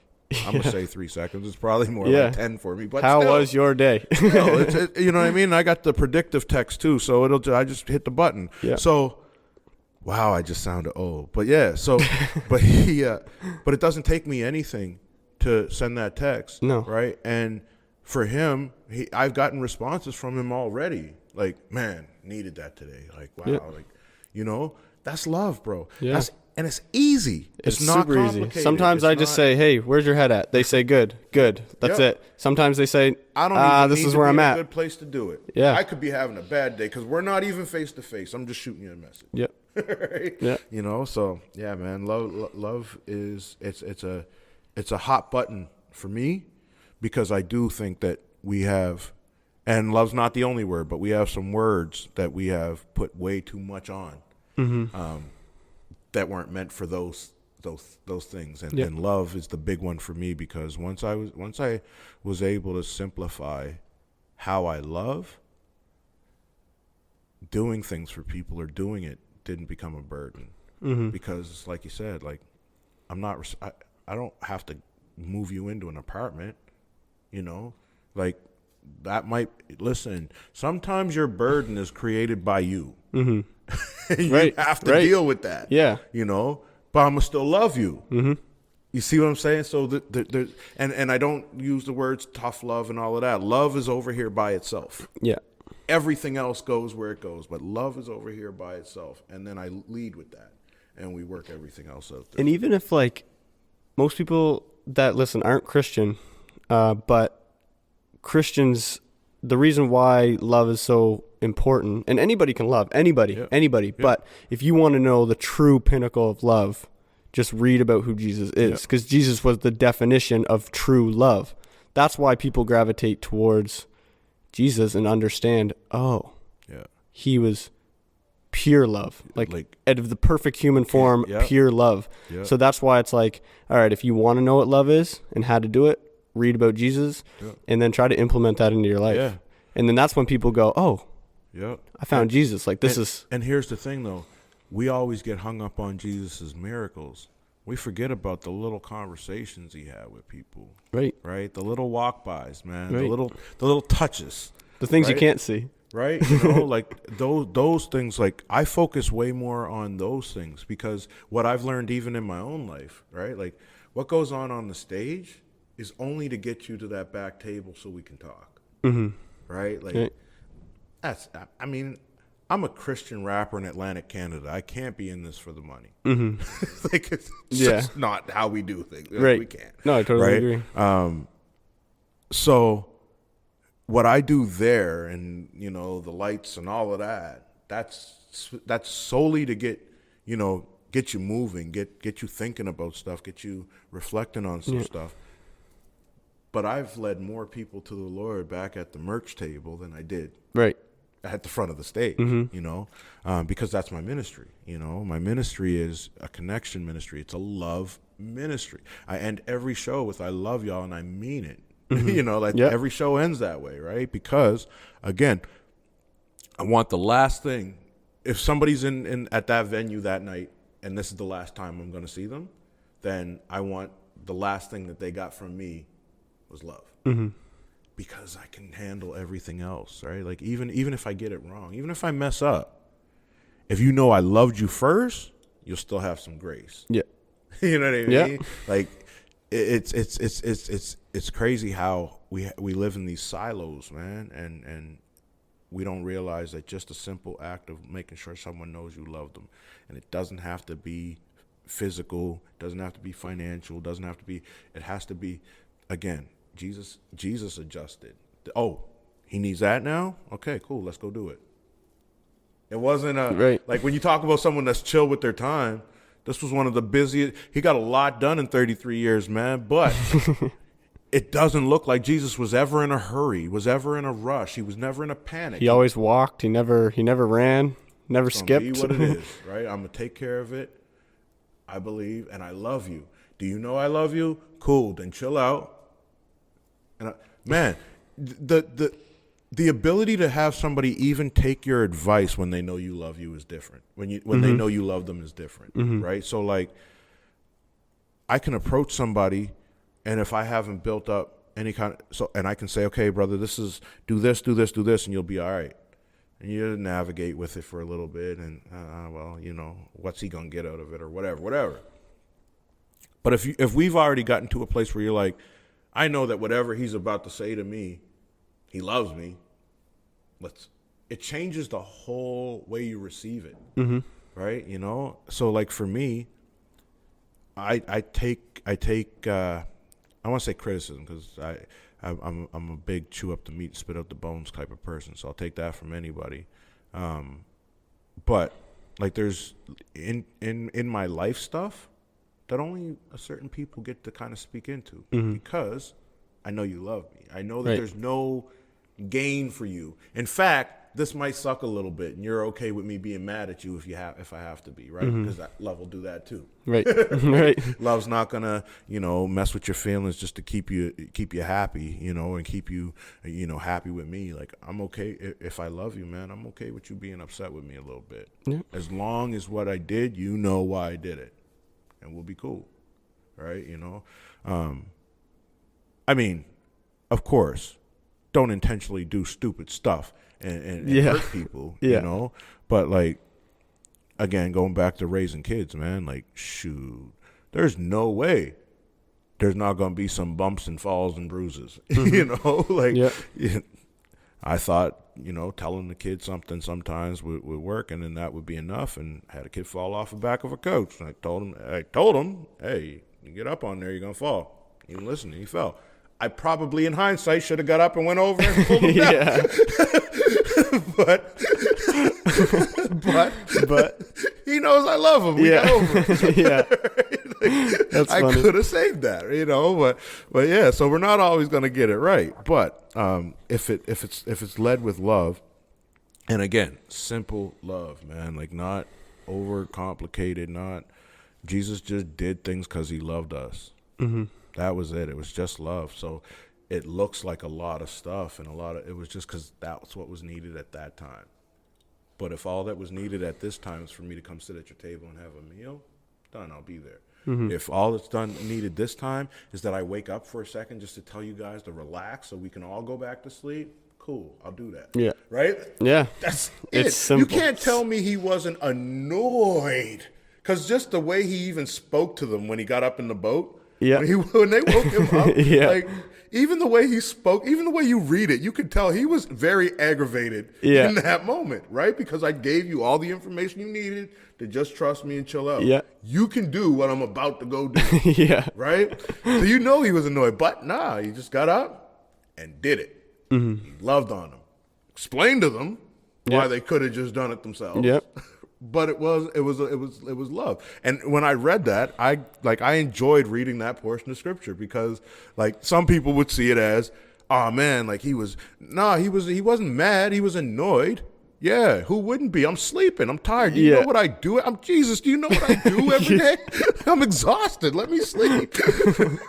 I'm gonna say 3 seconds. It's probably more like 10 for me. But how still, was your day? No, you know what I mean? I got the predictive text too, so I just hit the button. Yeah. So wow, I just sounded old. But yeah, so but it doesn't take me anything to send that text. No. Right? And for him, I've gotten responses from him already. Like, man, needed that today. Like, wow, like, you know, that's love, bro. Yeah. And it's easy. It's not super complicated. easy. Sometimes I just say, "Hey, where's your head at?" They say, "Good, good." That's it. Sometimes they say, I don't even this need is to where be I'm in at. a good place to do it. Yeah. I could be having a bad day because we're not even face to face. I'm just shooting you a message. Yep. Right? Yeah. You know, so yeah, man, love is it's a hot button for me because I do think that we have, and love's not the only word, but we have some words that we have put way too much on. That weren't meant for those things, and love is the big one for me because once I was able to simplify how I love, doing things for people or doing it didn't become a burden because, like you said, like I don't have to move you into an apartment, you know, like that might listen. Sometimes your burden is created by you. You have to deal with that. Yeah. You know, but I'm going to still love you. You see what I'm saying? So, and I don't use the words tough love and all of that. Love is over here by itself. Yeah. Everything else goes where it goes, but love is over here by itself. And then I lead with that, and we work everything else out there. And even if, like, most people that listen aren't Christian, but Christians, the reason why love is so important, and anybody can love anybody, but if you want to know the true pinnacle of love, just read about who Jesus is, because Jesus was the definition of true love. That's why people gravitate towards Jesus and understand, he was pure love, like out of the perfect human form, pure love. So that's why it's like, all right, if you want to know what love is and how to do it, read about Jesus and then try to implement that into your life. And then that's when people go, I found Jesus. Like And here's the thing though, we always get hung up on Jesus's miracles. We forget about the little conversations he had with people. Right? The little walk-bys, man. The little touches. The things you can't see. Right? You know, like those things, like I focus way more on those things because what I've learned even in my own life, right? Like what goes on the stage is only to get you to that back table so we can talk. Right? Like I mean, I'm a Christian rapper in Atlantic Canada. I can't be in this for the money. Like it's just not how we do things. Like, we can't. No, I totally agree. So what I do there, and you know, the lights and all of that, that's solely to get you moving, get you thinking about stuff, get you reflecting on some stuff. But I've led more people to the Lord back at the merch table than I did at the front of the stage, you know, because that's my ministry. You know, my ministry is a connection ministry. It's a love ministry. I end every show with "I love y'all" and I mean it. You know, like every show ends that way, right? Because again, I want the last thing. If somebody's in at that venue that night and this is the last time I'm going to see them, then I want the last thing that they got from me was love. Because I can handle everything else, right? Like even if I get it wrong, even if I mess up, if you know I loved you first, you'll still have some grace. You know what I mean? Like it's crazy how we live in these silos, man, and we don't realize that just a simple act of making sure someone knows you love them, and it doesn't have to be physical, doesn't have to be financial, doesn't have to be. It has to be, again. Jesus adjusted. Oh, he needs that now? Okay, cool. Let's go do it. It wasn't like when you talk about someone that's chill with their time, this was one of the busiest. He got a lot done in 33 years, man, but it doesn't look like Jesus was ever in a hurry, was ever in a rush. He was never in a panic. He always walked. He never ran, never skipped. Be what it is, right? I'm going to take care of it. I believe, and I love you. Do you know I love you? Cool. Then chill out. And man, the ability to have somebody even take your advice when they know you love you is different. When they know you love them is different, right? So like, I can approach somebody, and if I haven't built up any kind of and I can say, okay, brother, this is do this, and you'll be all right. And you navigate with it for a little bit, and well, you know, what's he gonna get out of it or whatever. But if we've already gotten to a place where you're like, I know that whatever he's about to say to me, he loves me. It changes the whole way you receive it, right? You know? So like for me, I take I want to say criticism, because I'm a big chew up the meat, spit out the bones type of person. So I'll take that from anybody. But like, there's in my life stuff that only a certain people get to kind of speak into, because I know you love me. I know that there's no gain for you. In fact, this might suck a little bit, and you're okay with me being mad at you if I have to be, right? Because that love will do that too. Right. Right. Love's not gonna, mess with your feelings just to keep you happy, and keep you, happy with me. Like, I'm okay if I love you, man. I'm okay with you being upset with me a little bit, as long as what I did, why I did it, and we'll be cool, right? I mean, of course, don't intentionally do stupid stuff and hurt people, but like, again, going back to raising kids, man, like, shoot, there's no way there's not going to be some bumps and falls and bruises, I thought, telling the kid something sometimes would work, and then that would be enough, and I had a kid fall off the back of a coach, and I told him, hey, you get up on there, you're going to fall. He didn't listen, he fell. I probably, in hindsight, should have got up and went over and pulled him down. but he knows I love him. We got over it. That's funny. I could have saved that, but yeah. So we're not always going to get it right. But if it's led with love, and again, simple love, man, like, not overcomplicated. Not Jesus just did things because he loved us. Mm-hmm. That was it. It was just love. So it looks like a lot of stuff, and it was just because that's what was needed at that time. But if all that was needed at this time is for me to come sit at your table and have a meal, done, I'll be there. Mm-hmm. If all that's needed this time is that I wake up for a second just to tell you guys to relax so we can all go back to sleep, cool, I'll do that. Yeah. Right? Yeah. That's it. It's simple. You can't tell me he wasn't annoyed, because just the way he even spoke to them when he got up in the boat, when they woke him up, like, even the way he spoke, even the way you read it, you could tell he was very aggravated in that moment, right? Because I gave you all the information you needed to just trust me and chill out. Yeah. You can do what I'm about to go do. Right? So he was annoyed. But nah, he just got up and did it. Mm-hmm. He loved on them. Explained to them why they could have just done it themselves. Yep. But it was love. And when I read that, I enjoyed reading that portion of scripture, because, like, some people would see it as, oh man, like, he wasn't mad, he was annoyed. Yeah, who wouldn't be? I'm sleeping. I'm tired. Do you know what I do? I'm Jesus. Do you know what I do every day? I'm exhausted. Let me sleep.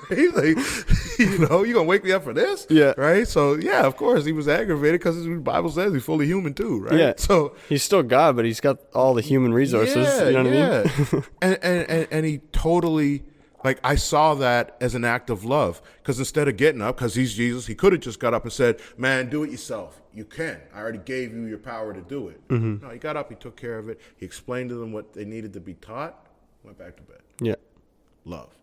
He's like, you gonna wake me up for this? Yeah. Right. So yeah, of course he was aggravated, because the Bible says he's fully human too, right? Yeah. So he's still God, but he's got all the human resources. You know what I mean? and he totally. Like, I saw that as an act of love, because instead of getting up, because he's Jesus, he could have just got up and said, man, do it yourself. You can. I already gave you your power to do it. Mm-hmm. No, he got up, he took care of it. He explained to them what they needed to be taught, went back to bed. Yeah. Love.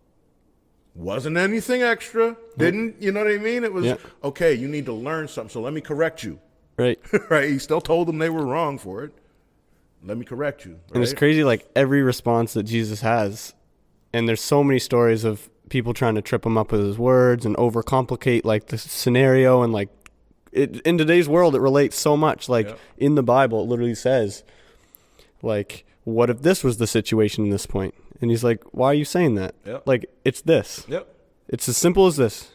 Wasn't anything extra. Didn't, you know what I mean? It was, okay, you need to learn something, so let me correct you. Right. Right. He still told them they were wrong for it. Let me correct you. Right? And it's crazy, like, every response that Jesus has. And there's so many stories of people trying to trip him up with his words and overcomplicate, like, the scenario. And, like, in today's world, it relates so much. Like, in the Bible, it literally says, like, what if this was the situation in this point? And he's like, why are you saying that? Like, it's this. It's as simple as this.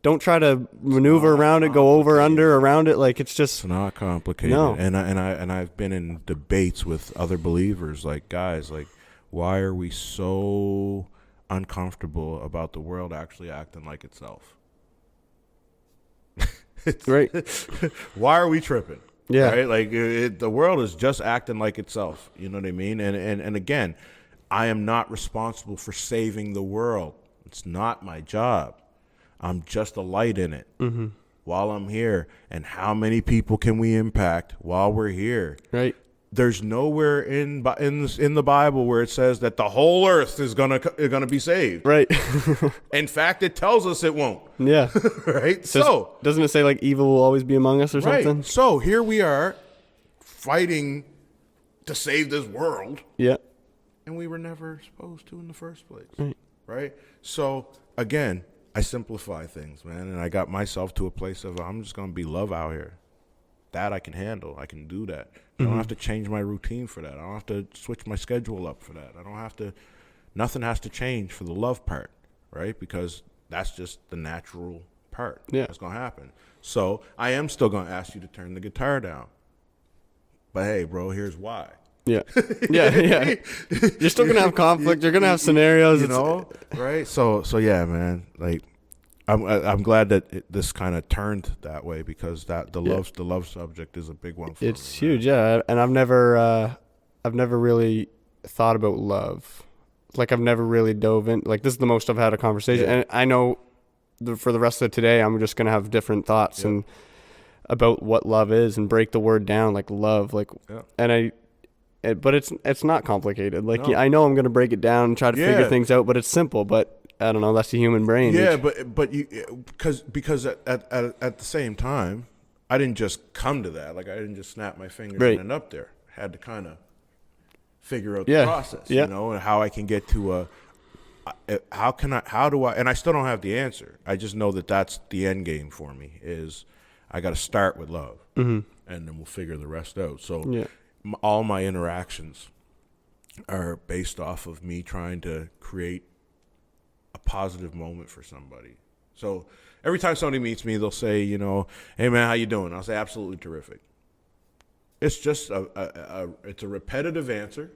Don't try to maneuver around it, go over, under, around it. Like, it's just... It's not complicated. No. And I've been in debates with other believers, like, guys, like, why are we so uncomfortable about the world actually acting like itself? Right. Why are we tripping? Yeah. Right? Like, the world is just acting like itself. You know what I mean? And again, I am not responsible for saving the world. It's not my job. I'm just a light in it while I'm here. And how many people can we impact while we're here? Right. There's nowhere in the Bible where it says that the whole earth is gonna be saved. Right. In fact, it tells us it won't. Yeah. Right. So doesn't it say, like, evil will always be among us or something? So here we are fighting to save this world. Yeah. and we were never supposed to in the first place. Right. Right? So, again, I simplify things, man, and I got myself to a place of I'm just going to be love out here. That I can handle. I can do that. I don't have to change my routine for that. I don't have to switch my schedule up for that. I don't have to, nothing has to change for the love part, right? Because that's just the natural part that's going to happen. So I am still going to ask you to turn the guitar down. But hey, bro, here's why. Yeah. Yeah. You're still going to have conflict. You're going to have scenarios. You know, right? So yeah, man, like, I'm glad that this kind of turned that way, because that the love subject is a big one for me. It's huge, yeah. And I've never really thought about love. Like, I've never really dove in. Like, this is the most I've had a conversation, and I know for the rest of today, I'm just gonna have different thoughts and about what love is, and break the word down, like love, like, and but it's not complicated. Like, I know I'm gonna break it down and try to figure things out, but it's simple. But I don't know. That's the human brain. Yeah, but you, because at the same time, I didn't just come to that. Like, I didn't just snap my fingers and end up there. I had to kind of figure out the process, you know, and how I can get to how do I, and I still don't have the answer. I just know that that's the end game for me. Is I got to start with love, and then we'll figure the rest out. So all my interactions are based off of me trying to create a positive moment for somebody. So every time somebody meets me, they'll say, you know, hey man, how you doing? I'll say absolutely terrific. It's just it's a repetitive answer,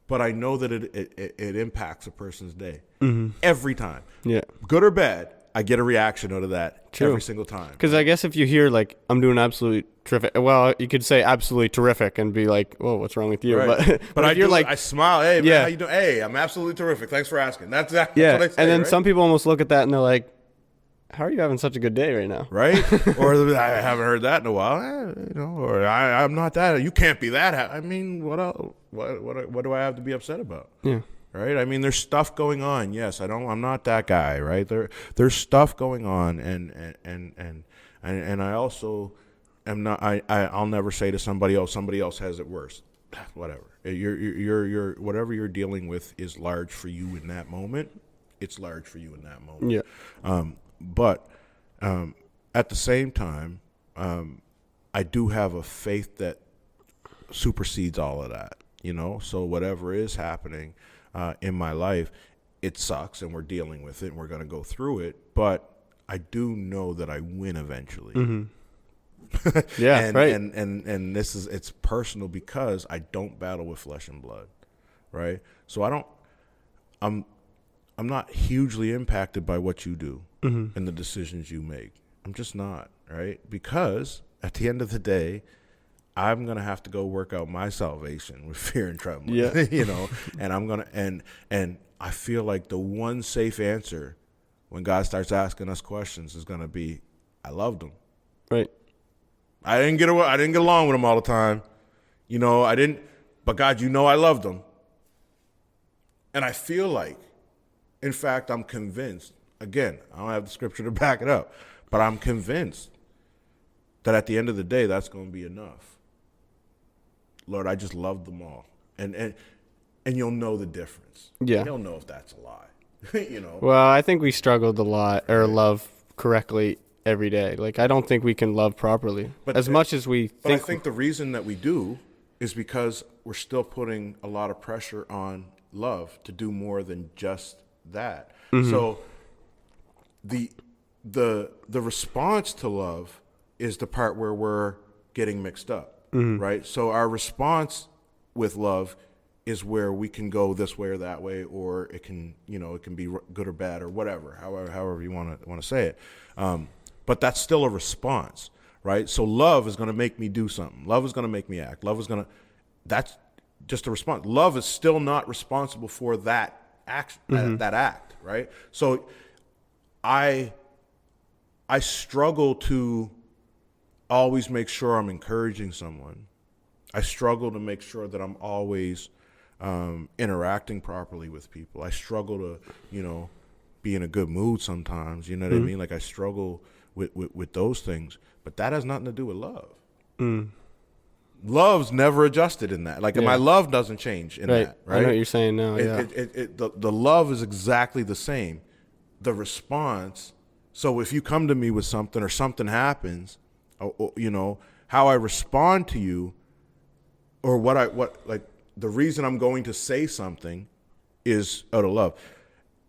but I know that it impacts a person's day every time. Yeah, good or bad, I get a reaction out of that every single time. Because I guess if you hear like I'm doing absolutely terrific, well, you could say absolutely terrific and be like, "Whoa, what's wrong with you?" Right. But I smile. Hey, man, how you doing? Hey, I'm absolutely terrific. Thanks for asking. That's what I say. And then some people almost look at that and they're like, "How are you having such a good day right now?" Right? Or I haven't heard that in a while. You know, or I'm not that. You can't be that. I mean, what else? What do I have to be upset about? Yeah. Right? I mean, there's stuff going on. Yes, I'm not that guy, right? There's stuff going on, and I also am not. I'll never say to somebody else has it worse. Whatever. You're whatever you're dealing with is large for you in that moment. It's large for you in that moment. Yeah. But at the same time, I do have a faith that supersedes all of that. You know, so whatever is happening in my life, it sucks, and we're dealing with it, and we're going to go through it. But I do know that I win eventually. Right. And it's personal because I don't battle with flesh and blood, right? So I'm not hugely impacted by what you do and the decisions you make. I'm just not, right? Because at the end of the day, I'm going to have to go work out my salvation with fear and trembling, you know, and I'm going to, and I feel like the one safe answer when God starts asking us questions is going to be, I loved him. Right. I didn't get along with him all the time. You know, but God, you know, I loved him. And I feel like, in fact, I'm convinced, again, I don't have the scripture to back it up, but I'm convinced that at the end of the day, that's going to be enough. Lord, I just loved them all. And you'll know the difference. Yeah. You'll know if that's a lie. You know. Well, I think we struggled a lot, or love correctly every day. Like, I don't think we can love properly as much as we think. But I think the reason that we do is because we're still putting a lot of pressure on love to do more than just that. So the response to love is the part where we're getting mixed up. Right? So our response with love is where we can go this way or that way, or it can be good or bad or whatever, however you want to say it. But that's still a response, right? So love is going to make me do something. Love is going to make me act. That's just a response. Love is still not responsible for that action, that act, right? So I struggle to always make sure I'm encouraging someone. I struggle to make sure that I'm always interacting properly with people. I struggle to, be in a good mood sometimes. You know what I mean? Like, I struggle with those things, but that has nothing to do with love. love's never adjusted in that. Like my love doesn't change in that, right? I know what you're saying now. The love is exactly the same. The response. So if you come to me with something or something happens, or, you know, how I respond to you, or like the reason I'm going to say something is out of love.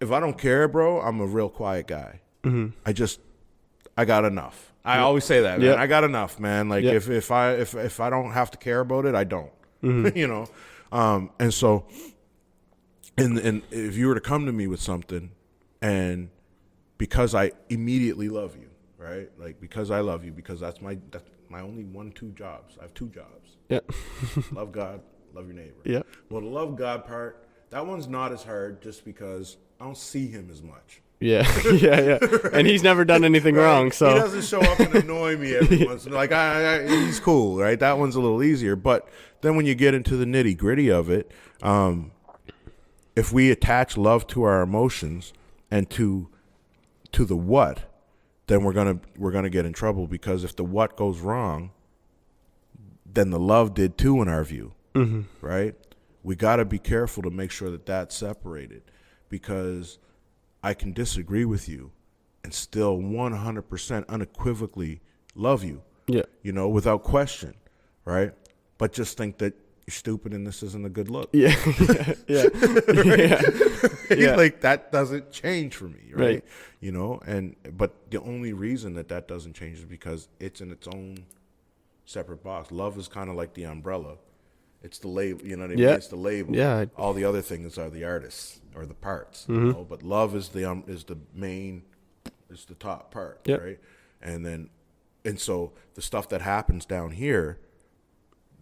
If I don't care, bro, I'm a real quiet guy. I got enough. I always say that, man. I got enough, man. Like if I don't have to care about it, I don't. You know, and so, and if you were to come to me with something, and because I immediately love you, right? Like because I love you, because that's my only 2 jobs. I have 2 jobs. Yeah. Love God, love your neighbor. Yeah. Well, the love God part, that one's not as hard, just because I don't see him as much. Yeah, yeah. Right? And he's never done anything wrong, so he doesn't show up and annoy me every once in a while. Like he's cool, right? That one's a little easier. But then when you get into the nitty gritty of it, if we attach love to our emotions and to the what, then we're gonna get in trouble, because if the what goes wrong, then the love did too, in our view, right? We got to be careful to make sure that that's separated, because I can disagree with you and still 100% unequivocally love you. Yeah. You know, without question, right? But just think that you're stupid and this isn't a good look. Yeah. Yeah. Yeah. Like that doesn't change for me, right? You know, but the only reason that doesn't change is because it's in its own separate box. Love is kind of like the umbrella. It's the label, you know what I mean? It's the label. Yeah. All the other things are the artists or the parts. You know? But love is the main, is the top part, right? And so the stuff that happens down here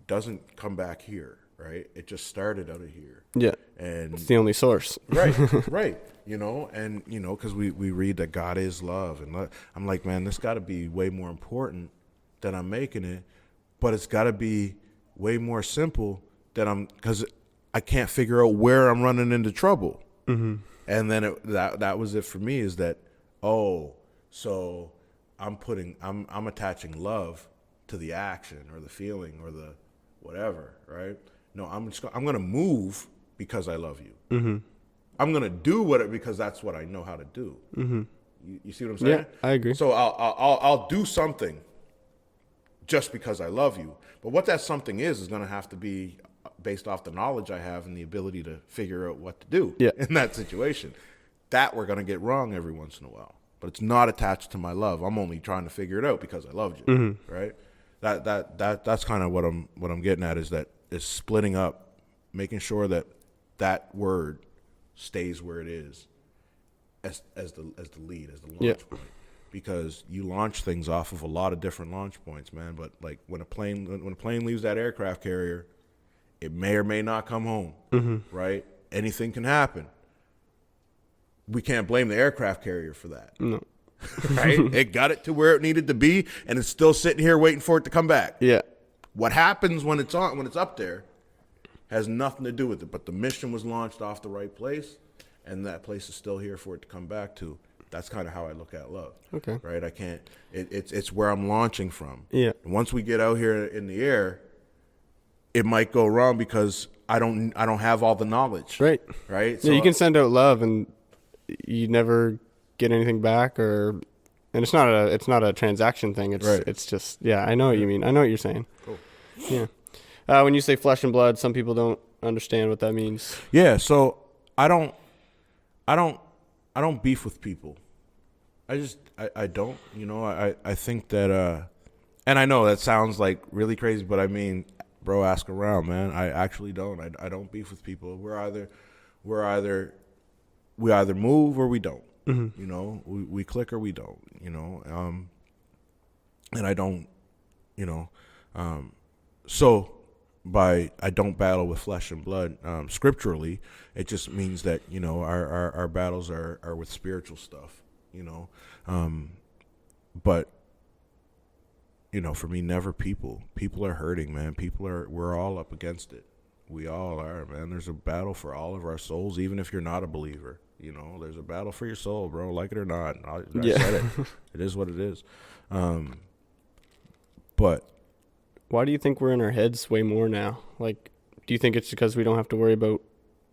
doesn't come back here, right? It just started out of here. Yeah. And it's the only source. Right. You know, and you know, because we read that God is love, and I'm like, man, this got to be way more important than I'm making it, but it's got to be way more simple because I can't figure out where I'm running into trouble. And then that was it for me, is that, so I'm attaching love to the action or the feeling or the whatever, right? No, I'm going to move because I love you. I'm going to do because that's what I know how to do. You see what I'm saying? Yeah, I agree. So I'll do something just because I love you. But what that something is going to have to be based off the knowledge I have and the ability to figure out what to do in that situation. That we're going to get wrong every once in a while. But it's not attached to my love. I'm only trying to figure it out because I loved you, right? That's kind of what I'm getting at, is splitting up, making sure that word stays where it is as the lead, as the launch point. Because you launch things off of a lot of different launch points, man. But like when a plane leaves that aircraft carrier, it may or may not come home, right? Anything can happen. We can't blame the aircraft carrier for that. No. Right? It got it to where it needed to be, and it's still sitting here waiting for it to come back. Yeah. What happens when it's up there has nothing to do with it. But the mission was launched off the right place, and that place is still here for it to come back to. That's kind of how I look at love. Okay. Right? I can't. It's where I'm launching from. Yeah. And once we get out here in the air, it might go wrong because I don't have all the knowledge. Right. Right. So you can send out love and you never get anything back, and it's not a transaction thing. It's just I know what you mean. I know what you're saying. Cool. Yeah. When you say flesh and blood, some people don't understand what that means. Yeah. So I don't beef with people. I don't, you know, I think that, and I know that sounds like really crazy, but I mean, bro, ask around, man. I actually don't. I don't beef with people. We either move or we don't. You know, we click or we don't. You know, and I don't. You know, so by I don't battle with flesh and blood. Scripturally, it just means that, you know, our battles are with spiritual stuff. You know, but. You know, for me, never people. People are hurting, man. We're all up against it. We all are, man. There's a battle for all of our souls, even if you're not a believer. You know, there's a battle for your soul, bro, like it or not. I said it. It is what it is. But why do you think we're in our heads way more now? Like, do you think it's because we don't have to worry about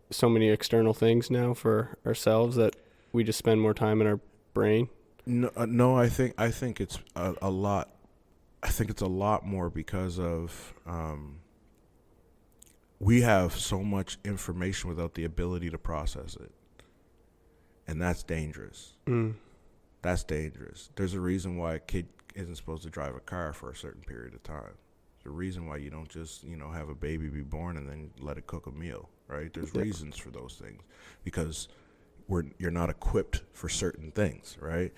so many external things now for ourselves that we just spend more time in our brain? No, I think it's a lot. I think it's a lot more because of we have so much information without the ability to process it, and that's dangerous. That's dangerous. There's a reason why a kid isn't supposed to drive a car for a certain period of time. There's a reason why you don't just, have a baby be born and then let it cook a meal, right? There's reasons for those things because you're not equipped for certain things, right?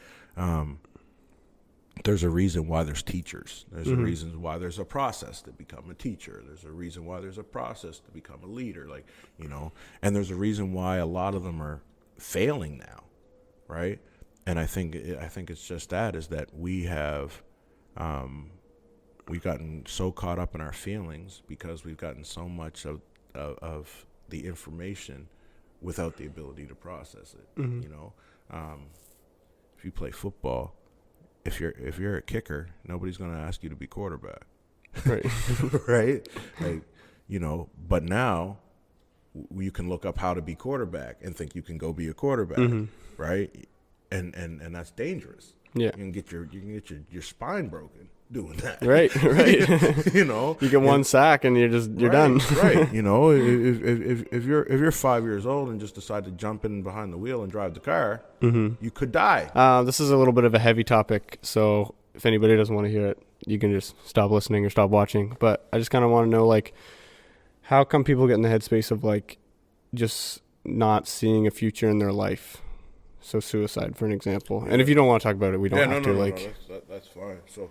There's a reason why there's teachers. There's a reason why there's a process to become a teacher. There's a reason why there's a process to become a leader, and there's a reason why a lot of them are failing now, right? And I think it's just is that we have we've gotten so caught up in our feelings because we've gotten so much of the information without the ability to process it. If you play football, if you're a kicker, nobody's going to ask you to be quarterback, Right. right? But now you can look up how to be quarterback and think you can go be a quarterback, right? And that's dangerous. Yeah, you can get your spine broken doing that. Right. You get one sack and you're done. Right. If you're 5 years old and just decide to jump in behind the wheel and drive the car, you could die. This is a little bit of a heavy topic, so if anybody doesn't want to hear it, you can just stop listening or stop watching. But I just kind of want to know, how come people get in the headspace of just not seeing a future in their life? So suicide, for an example. And if you don't want to talk about it, we don't have to. No, that's fine. So,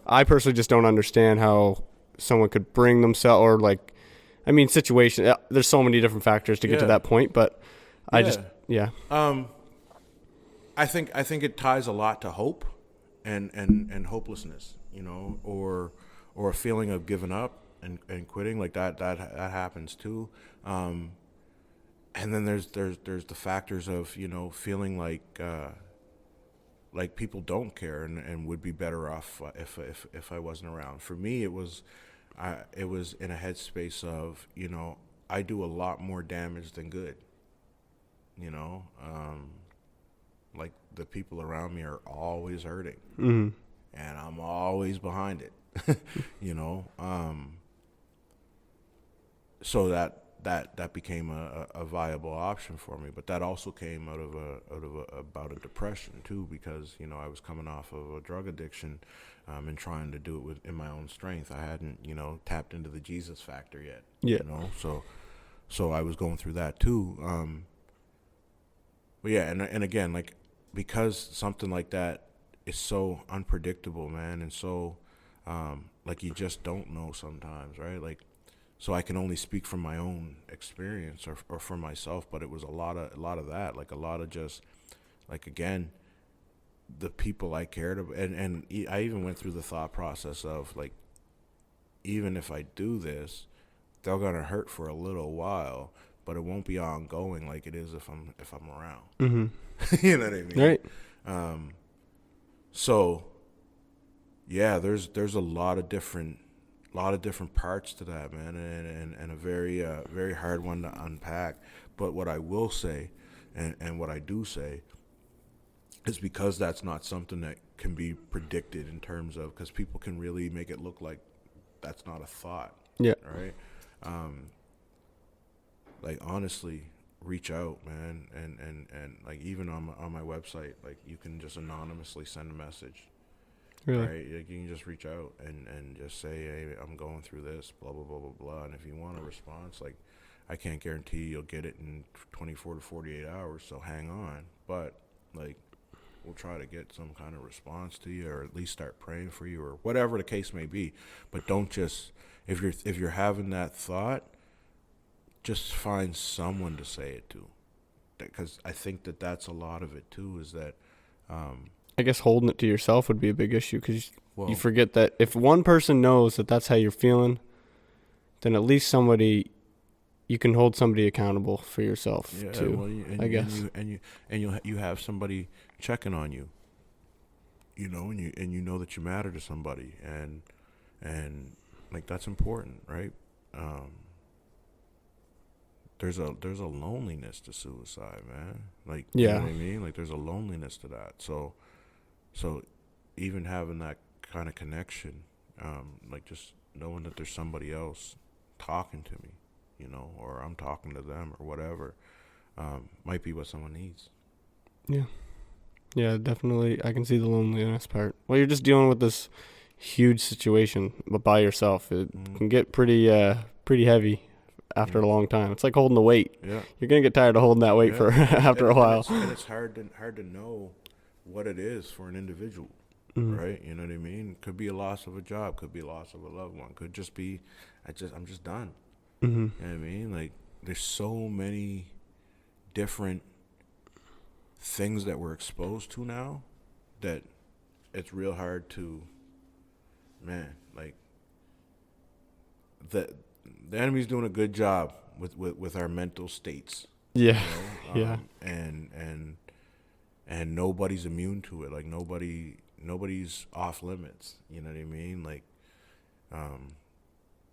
I personally just don't understand how someone could bring themselves, or situation. There's so many different factors to get to that point, but I think it ties a lot to hope and hopelessness, or a feeling of giving up and quitting. That happens too. And then there's the factors of feeling like people don't care and would be better off if I wasn't around. For me, it was in a headspace of I do a lot more damage than good. The people around me are always hurting, and I'm always behind it. So that became a viable option for me, but that also came out of a depression too, because I was coming off of a drug addiction, and trying to do it in my own strength. I hadn't tapped into the Jesus factor yet. So I was going through that too. But yeah, and again, because something like that is so unpredictable, man, and so you just don't know sometimes, right? So I can only speak from my own experience or for myself, but it was a lot of that, a lot of just, again, the people I cared about. And I even went through the thought process of, even if I do this, they're going to hurt for a little while, but it won't be ongoing like it is if I'm around. You know what I mean? Right. So, yeah, there's a lot of different parts to that, man, and a very very hard one to unpack. But what I will say, and what I do say, is because that's not something that can be predicted in terms of, because people can really make it look like that's not a thought. Yeah. Right. Honestly, reach out, man, and even on my website, you can just anonymously send a message. Really? Right, you can just reach out and just say, hey, I'm going through this, blah, blah, blah, blah, blah. And if you want a response, I can't guarantee you'll get it in 24 to 48 hours, so hang on. But, we'll try to get some kind of response to you, or at least start praying for you, or whatever the case may be. But don't just, if you're having that thought, just find someone to say it to. Because I think that's a lot of it, too, is that... I guess holding it to yourself would be a big issue, because you forget that if one person knows that that's how you're feeling, then at least you can hold somebody accountable for yourself too. I guess. And you have somebody checking on you, and you know that you matter to somebody, and like that's important, right? There's a loneliness to suicide, man. Like, you know what I mean? Like, there's a loneliness to that. So even having that kind of connection, like just knowing that there's somebody else talking to me, you know, or I'm talking to them or whatever, might be what someone needs. Yeah. Yeah, definitely. I can see the loneliness part. Well, you're just dealing with this huge situation, but by yourself. It can get pretty heavy after a long time. It's like holding the weight. Yeah. You're going to get tired of holding that weight for after a while. And it's hard to know what it is for an individual, right? You know what I mean? Could be a loss of a job, could be a loss of a loved one, could just be I'm just done. You know what I mean? Like, there's so many different things that we're exposed to now that it's real hard to, man, like, the enemy's doing a good job with our mental states. Yeah. You know? And nobody's immune to it. Like, nobody's off limits. You know what I mean? Like,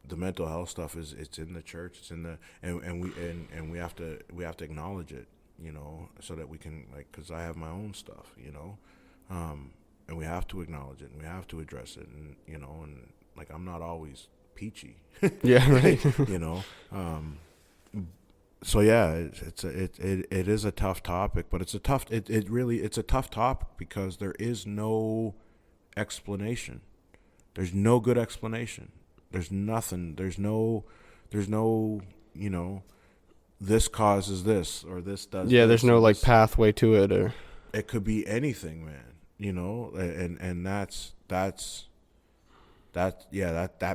the mental health stuff it's in the church. It's in the and we have to acknowledge it. You know, so that we can, like, because I have my own stuff. You know, and we have to acknowledge it and we have to address it. And you know, and like, I'm not always peachy. Yeah, right. You know, so yeah, it is a tough topic, but it's a tough topic because there is no explanation. There's no good explanation. There's nothing. There's no, you know, this causes this or this does. Yeah, this, there's no like pathway to it, or it could be anything, man. You know, and that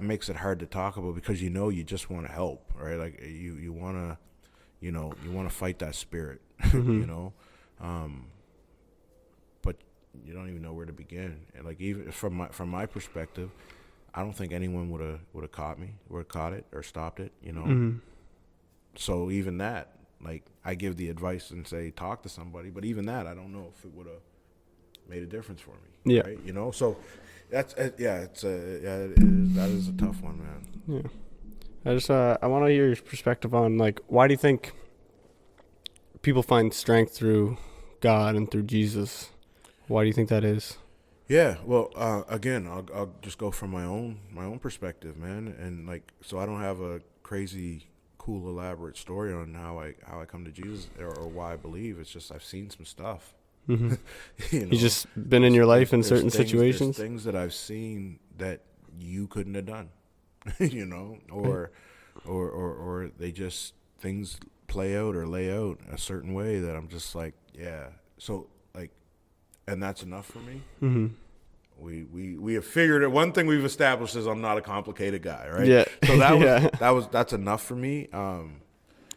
makes it hard to talk about because you just want to help, right? Like you want to, you want to fight that spirit, you know, but you don't even know where to begin. And like, even from my perspective, I don't think anyone would have caught it or stopped it, you know. So even that, like, I give the advice and say talk to somebody, but even that, I don't know if it would have made a difference for me. Yeah. Right? You know, so. That is a tough one, man. Yeah, I want to hear your perspective on, like, why do you think people find strength through God and through Jesus? Why do you think that is? Yeah, well, again, I'll just go from my own perspective, man, and like, so I don't have a crazy, cool, elaborate story on how I come to Jesus or why I believe. It's just I've seen some stuff. You know, you've just been in your life in certain situations. Things that I've seen that you couldn't have done, you know, or they just, things play out or lay out a certain way that I'm just like, yeah. So like, and that's enough for me. We have figured it. One thing we've established is I'm not a complicated guy, right? Yeah. So that's enough for me.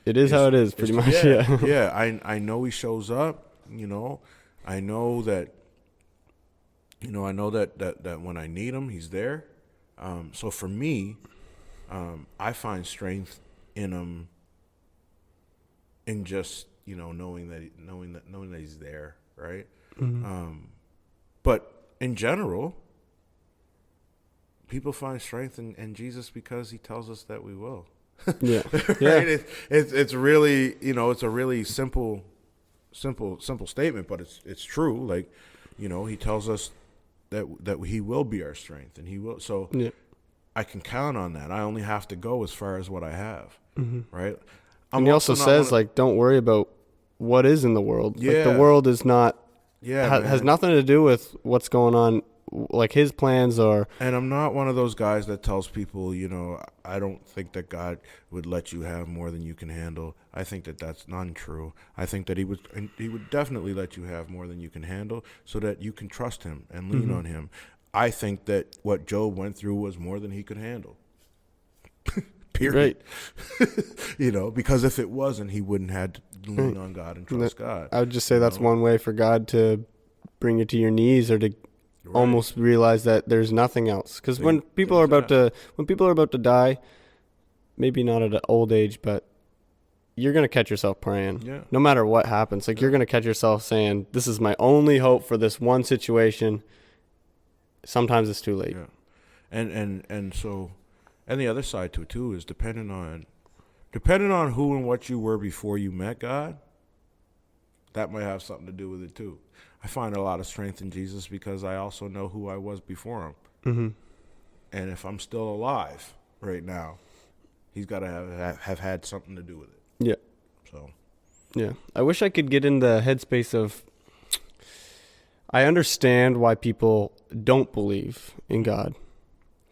It is how it is, pretty much. Yeah. I know he shows up. You know, I know that when I need him, he's there. So for me, I find strength in him, in just, you know, knowing that he's there, right? But in general, people find strength in Jesus because he tells us that we will. Yeah. Right? It's really, you know, it's a really simple statement, but it's true. Like, you know, he tells us that he will be our strength, and he will. So I can count on that. I only have to go as far as what I have, right? And he also says, like, don't worry about what is in the world. Yeah. Like, the world is not. Yeah, has nothing to do with what's going on. Like, his plans are. And I'm not one of those guys that tells people, you know, I don't think that God would let you have more than you can handle. I think that that's not true. I think that he would definitely let you have more than you can handle so that you can trust him and lean on him. I think that what Job went through was more than he could handle. Period. Right. You know, because if it wasn't, he wouldn't have to lean on God and trust God. I would just say that's one way for God to bring you to your knees, or to almost realize that there's nothing else. Because when people are about to die, maybe not at an old age, but you're gonna catch yourself praying. Yeah. No matter what happens, like, you're gonna catch yourself saying, "This is my only hope for this one situation." Sometimes it's too late. Yeah. And And the other side to it too is depending on who and what you were before you met God. That might have something to do with it too. I find a lot of strength in Jesus because I also know who I was before him. Mm-hmm. And if I'm still alive right now, he's got to have had something to do with it. Yeah. So. Yeah. I wish I could get in the headspace of, I understand why people don't believe in God.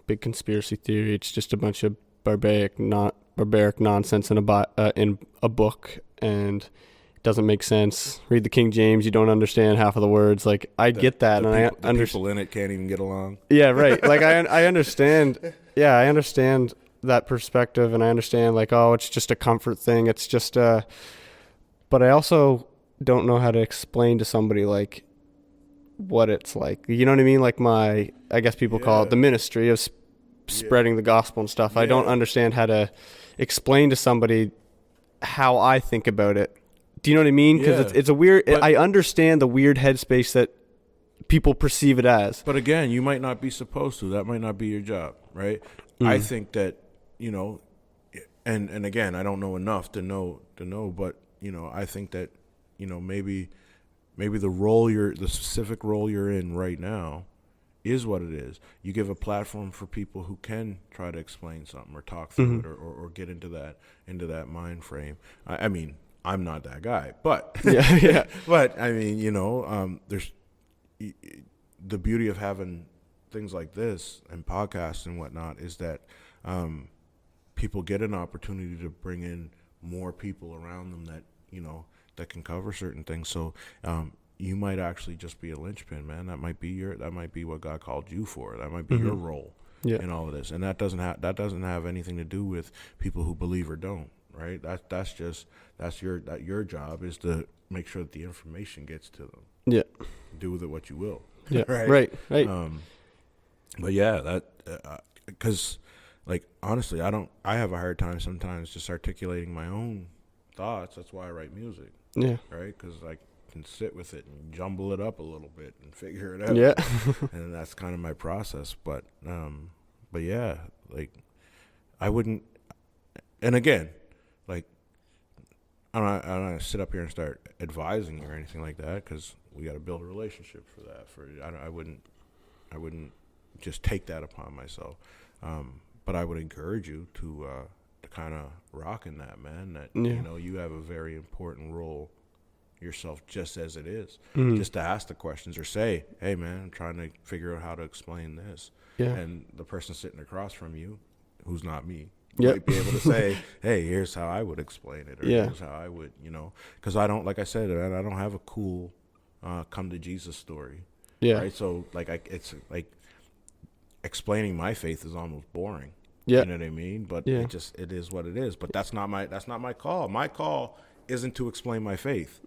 Big conspiracy theory. It's just a bunch of barbaric nonsense in a book, and it doesn't make sense. Read the King James, you don't understand half of the words. Like, I get that, and I understand. People in it can't even get along. Yeah, right. Like, I understand. Yeah, I understand that perspective, and I understand, like, oh, it's just a comfort thing. It's just but I also don't know how to explain to somebody, like, what it's like. You know what I mean? Like, I guess people call it the ministry of spreading the gospel and stuff. I don't understand how to explain to somebody how I think about it. Do you know what I mean? Because it's a weird, I understand the weird headspace that people perceive it as. But again, you might not be supposed to. That might not be your job, right? I think that, you know, and again, I don't know enough to know, but, you know, I think that, you know, maybe the specific role you're in right now is what it is. You give a platform for people who can try to explain something or talk through it or get into that mind frame. I mean, I'm not that guy, but yeah. But I mean, you know, there's the beauty of having things like this and podcasts and whatnot is that people get an opportunity to bring in more people around them that, you know, that can cover certain things. So you might actually just be a linchpin, man. That might be what God called you for. That might be your role in all of this. And that doesn't have anything to do with people who believe or don't, right? That's your job is to make sure that the information gets to them. Yeah. Do with it what you will. Yeah. Right. Right. But yeah, that because like honestly, I have a hard time sometimes just articulating my own thoughts. That's why I write music. Yeah. Right. Because I can sit with it and jumble it up a little bit and figure it out. Yeah. And that's kind of my process. But yeah, like I wouldn't. And again, like I don't sit up here and start advising or anything like that because we got to build a relationship for that. I wouldn't just take that upon myself. But I would encourage you to kind of rock in that, man. That you know you have a very important role yourself, just as it is. Just to ask the questions or say, "Hey, man, I'm trying to figure out how to explain this." Yeah. And the person sitting across from you, who's not me, might be able to say, "Hey, here's how I would explain it," or "Here's how I would," you know, because I don't, like I said, I don't have a cool come to Jesus story. Yeah. Right. So it's like explaining my faith is almost boring. Yeah. You know what I mean? But it is what it is. But that's not my call. My call isn't to explain my faith.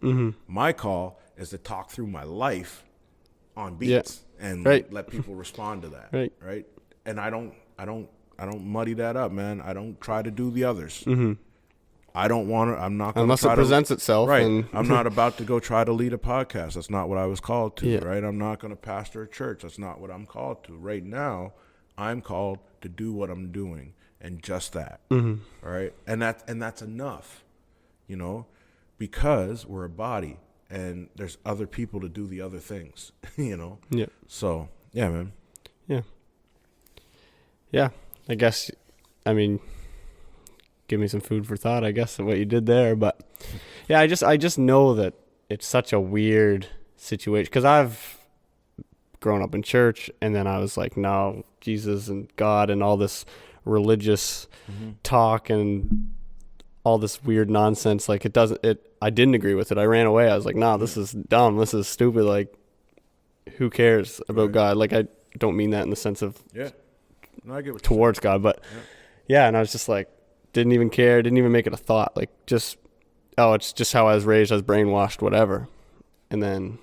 My call is to talk through my life on beats and let people respond to that. Right. And I don't muddy that up, man. I don't try to do the others. I don't want to. I'm not going unless it presents itself. Right. And I'm not about to go try to lead a podcast. That's not what I was called to. Right. I'm not going to pastor a church. That's not what I'm called to. Right now, I'm called to do what I'm doing, and just that. All right. And that's enough. You know, because we're a body, and there's other people to do the other things. You know. Yeah. So yeah, man. Yeah. Yeah. I guess. I mean. Give me some food for thought, I guess, of what you did there. But yeah, I just know that it's such a weird situation because I've grown up in church, and then I was like, no, Jesus and God and all this religious talk and all this weird nonsense. Like I didn't agree with it. I ran away. I was like, no, this is dumb. This is stupid. Like, who cares about God? Like, I don't mean that in the sense of no, I get what towards God, but and I was just like, didn't even care, didn't even make it a thought. Like, it's just how I was raised, I was brainwashed, whatever. And then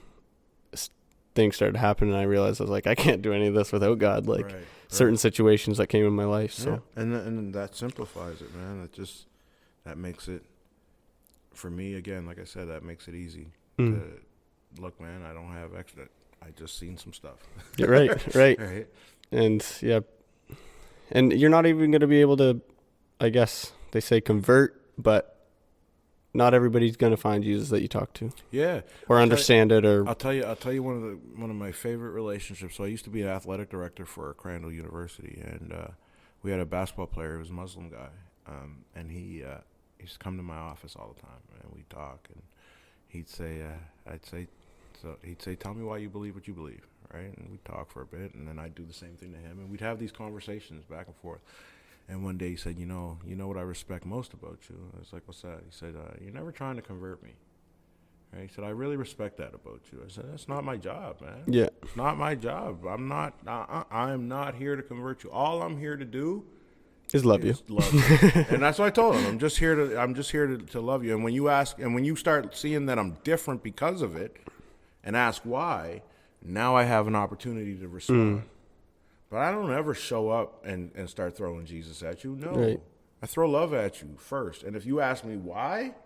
things started happening, and I realized I was like, I can't do any of this without God. Like, certain situations that came in my life. So and that simplifies it, man. That makes it, for me, again, like I said, that makes it easy. To, look, man, I don't have extra. I just seen some stuff. Right. And And you're not even going to be able to, I guess they say convert, but not everybody's going to find Jesus that you talk to. Yeah. Or understand it, or I'll tell you one of my favorite relationships. So I used to be an athletic director for Crandall University, and we had a basketball player who was a Muslim guy, and he used to come to my office all the time, and we'd talk, and he'd say, tell me why you believe what you believe, right? And we'd talk for a bit, and then I'd do the same thing to him, and we'd have these conversations back and forth. And one day he said, you know what I respect most about you? I was like, what's that? He said, you're never trying to convert me. Right? He said, I really respect that about you. I said, that's not my job, man. Yeah. It's not my job. I'm not here to convert you. All I'm here to do is love you. And that's what I told him. I'm just here to love you. And when you start seeing that I'm different because of it and ask why, now I have an opportunity to respond. But I don't ever show up and start throwing Jesus at you. No. Right. I throw love at you first. And if you ask me why,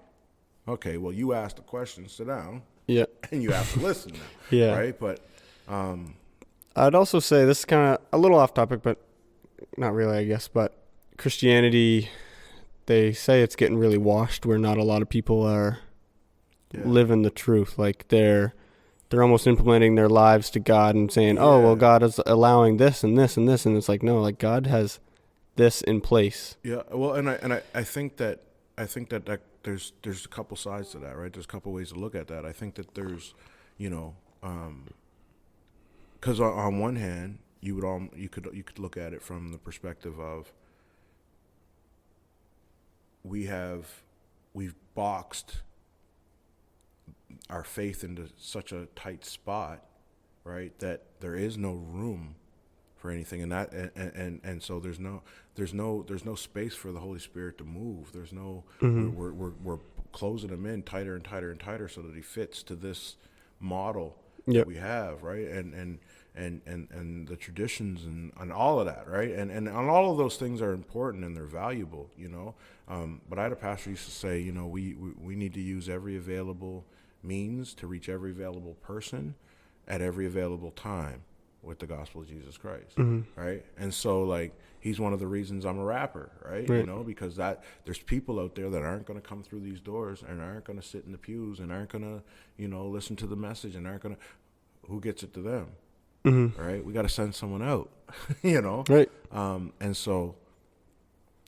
okay, well, you asked the question, sit down. Yeah. And you have to listen now. Yeah. Right? But I'd also say, this is kind of a little off topic, but not really, I guess. But Christianity, they say it's getting really washed, where not a lot of people are living the truth. Like they're almost implementing their lives to God and saying, oh, well, God is allowing this and this and this. And it's like, no, like God has this in place. Yeah. Well, and I think that there's a couple sides to that, right? There's a couple ways to look at that. I think that there's, because on one hand, you could look at it from the perspective of we've boxed our faith into such a tight spot, right, that there is no room for anything, and that and so there's no space for the Holy Spirit to move. There's no we're closing him in tighter and tighter and tighter so that he fits to this model that we have, right, and the traditions and all of that, right, and all of those things are important and they're valuable, but I had a pastor who used to say, we need to use every available means to reach every available person at every available time with the gospel of Jesus Christ, right? And so, like, he's one of the reasons I'm a rapper, right? Because there's people out there that aren't going to come through these doors and aren't going to sit in the pews and aren't going to, listen to the message and aren't going to, who gets it to them, right? We got to send someone out, Right. And so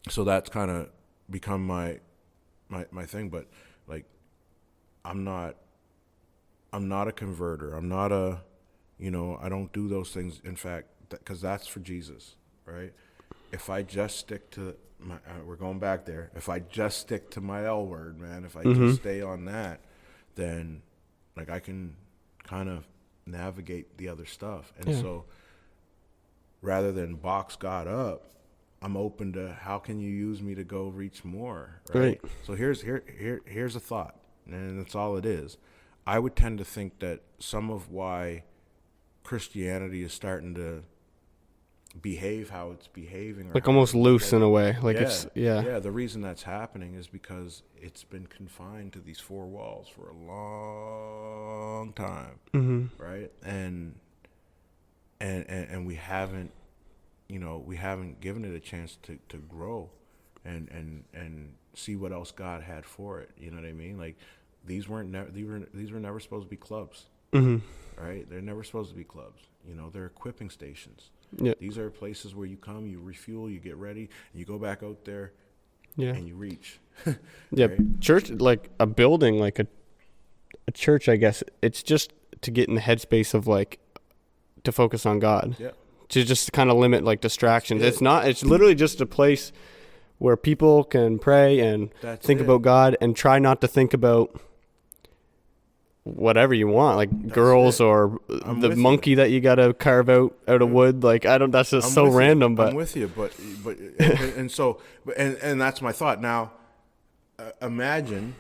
that's kind of become my thing, but like, I'm not a converter. I'm not a, I don't do those things. In fact, because that's for Jesus, right? If I just stick to my, we're going back there. If I just stick to my L word, man, if I just stay on that, then like I can kind of navigate the other stuff. And so rather than box God up, I'm open to how can you use me to go reach more, right? So here's a thought, and that's all it is. I would tend to think that some of why Christianity is starting to behave how it's behaving, or like almost loose in a way, like the reason that's happening is because it's been confined to these four walls for a long time, right? And we haven't given it a chance to grow and see what else God had for it. You know what I mean? Like, these were never supposed to be clubs, right? They're never supposed to be clubs. They're equipping stations. Yep. These are places where you come, you refuel, you get ready, and you go back out there, and you reach. Right? Church, like a building, like a church, I guess. It's just to get in the headspace of like to focus on God. Yeah. To just kind of limit like distractions. It's literally just a place where people can pray and think about God and try not to think about whatever you want, like girls or the monkey that you got to carve out of wood. Like, that's just so random, but I'm with you, but and that's my thought. Now, imagine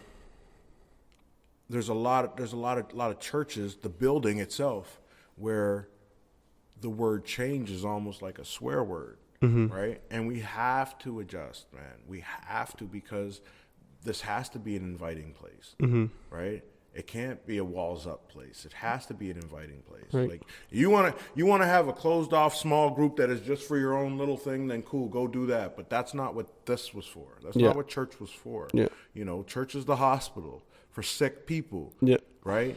there's a lot of churches, the building itself, where the word change is almost like a swear word, right? And we have to adjust, man. We have to, because this has to be an inviting place, right? It can't be a walls up place. It has to be an inviting place. Right. Like you want to have a closed off small group that is just for your own little thing, then cool, go do that. But that's not what this was for. That's not what church was for. Yeah. You know, church is the hospital for sick people. Yeah. Right?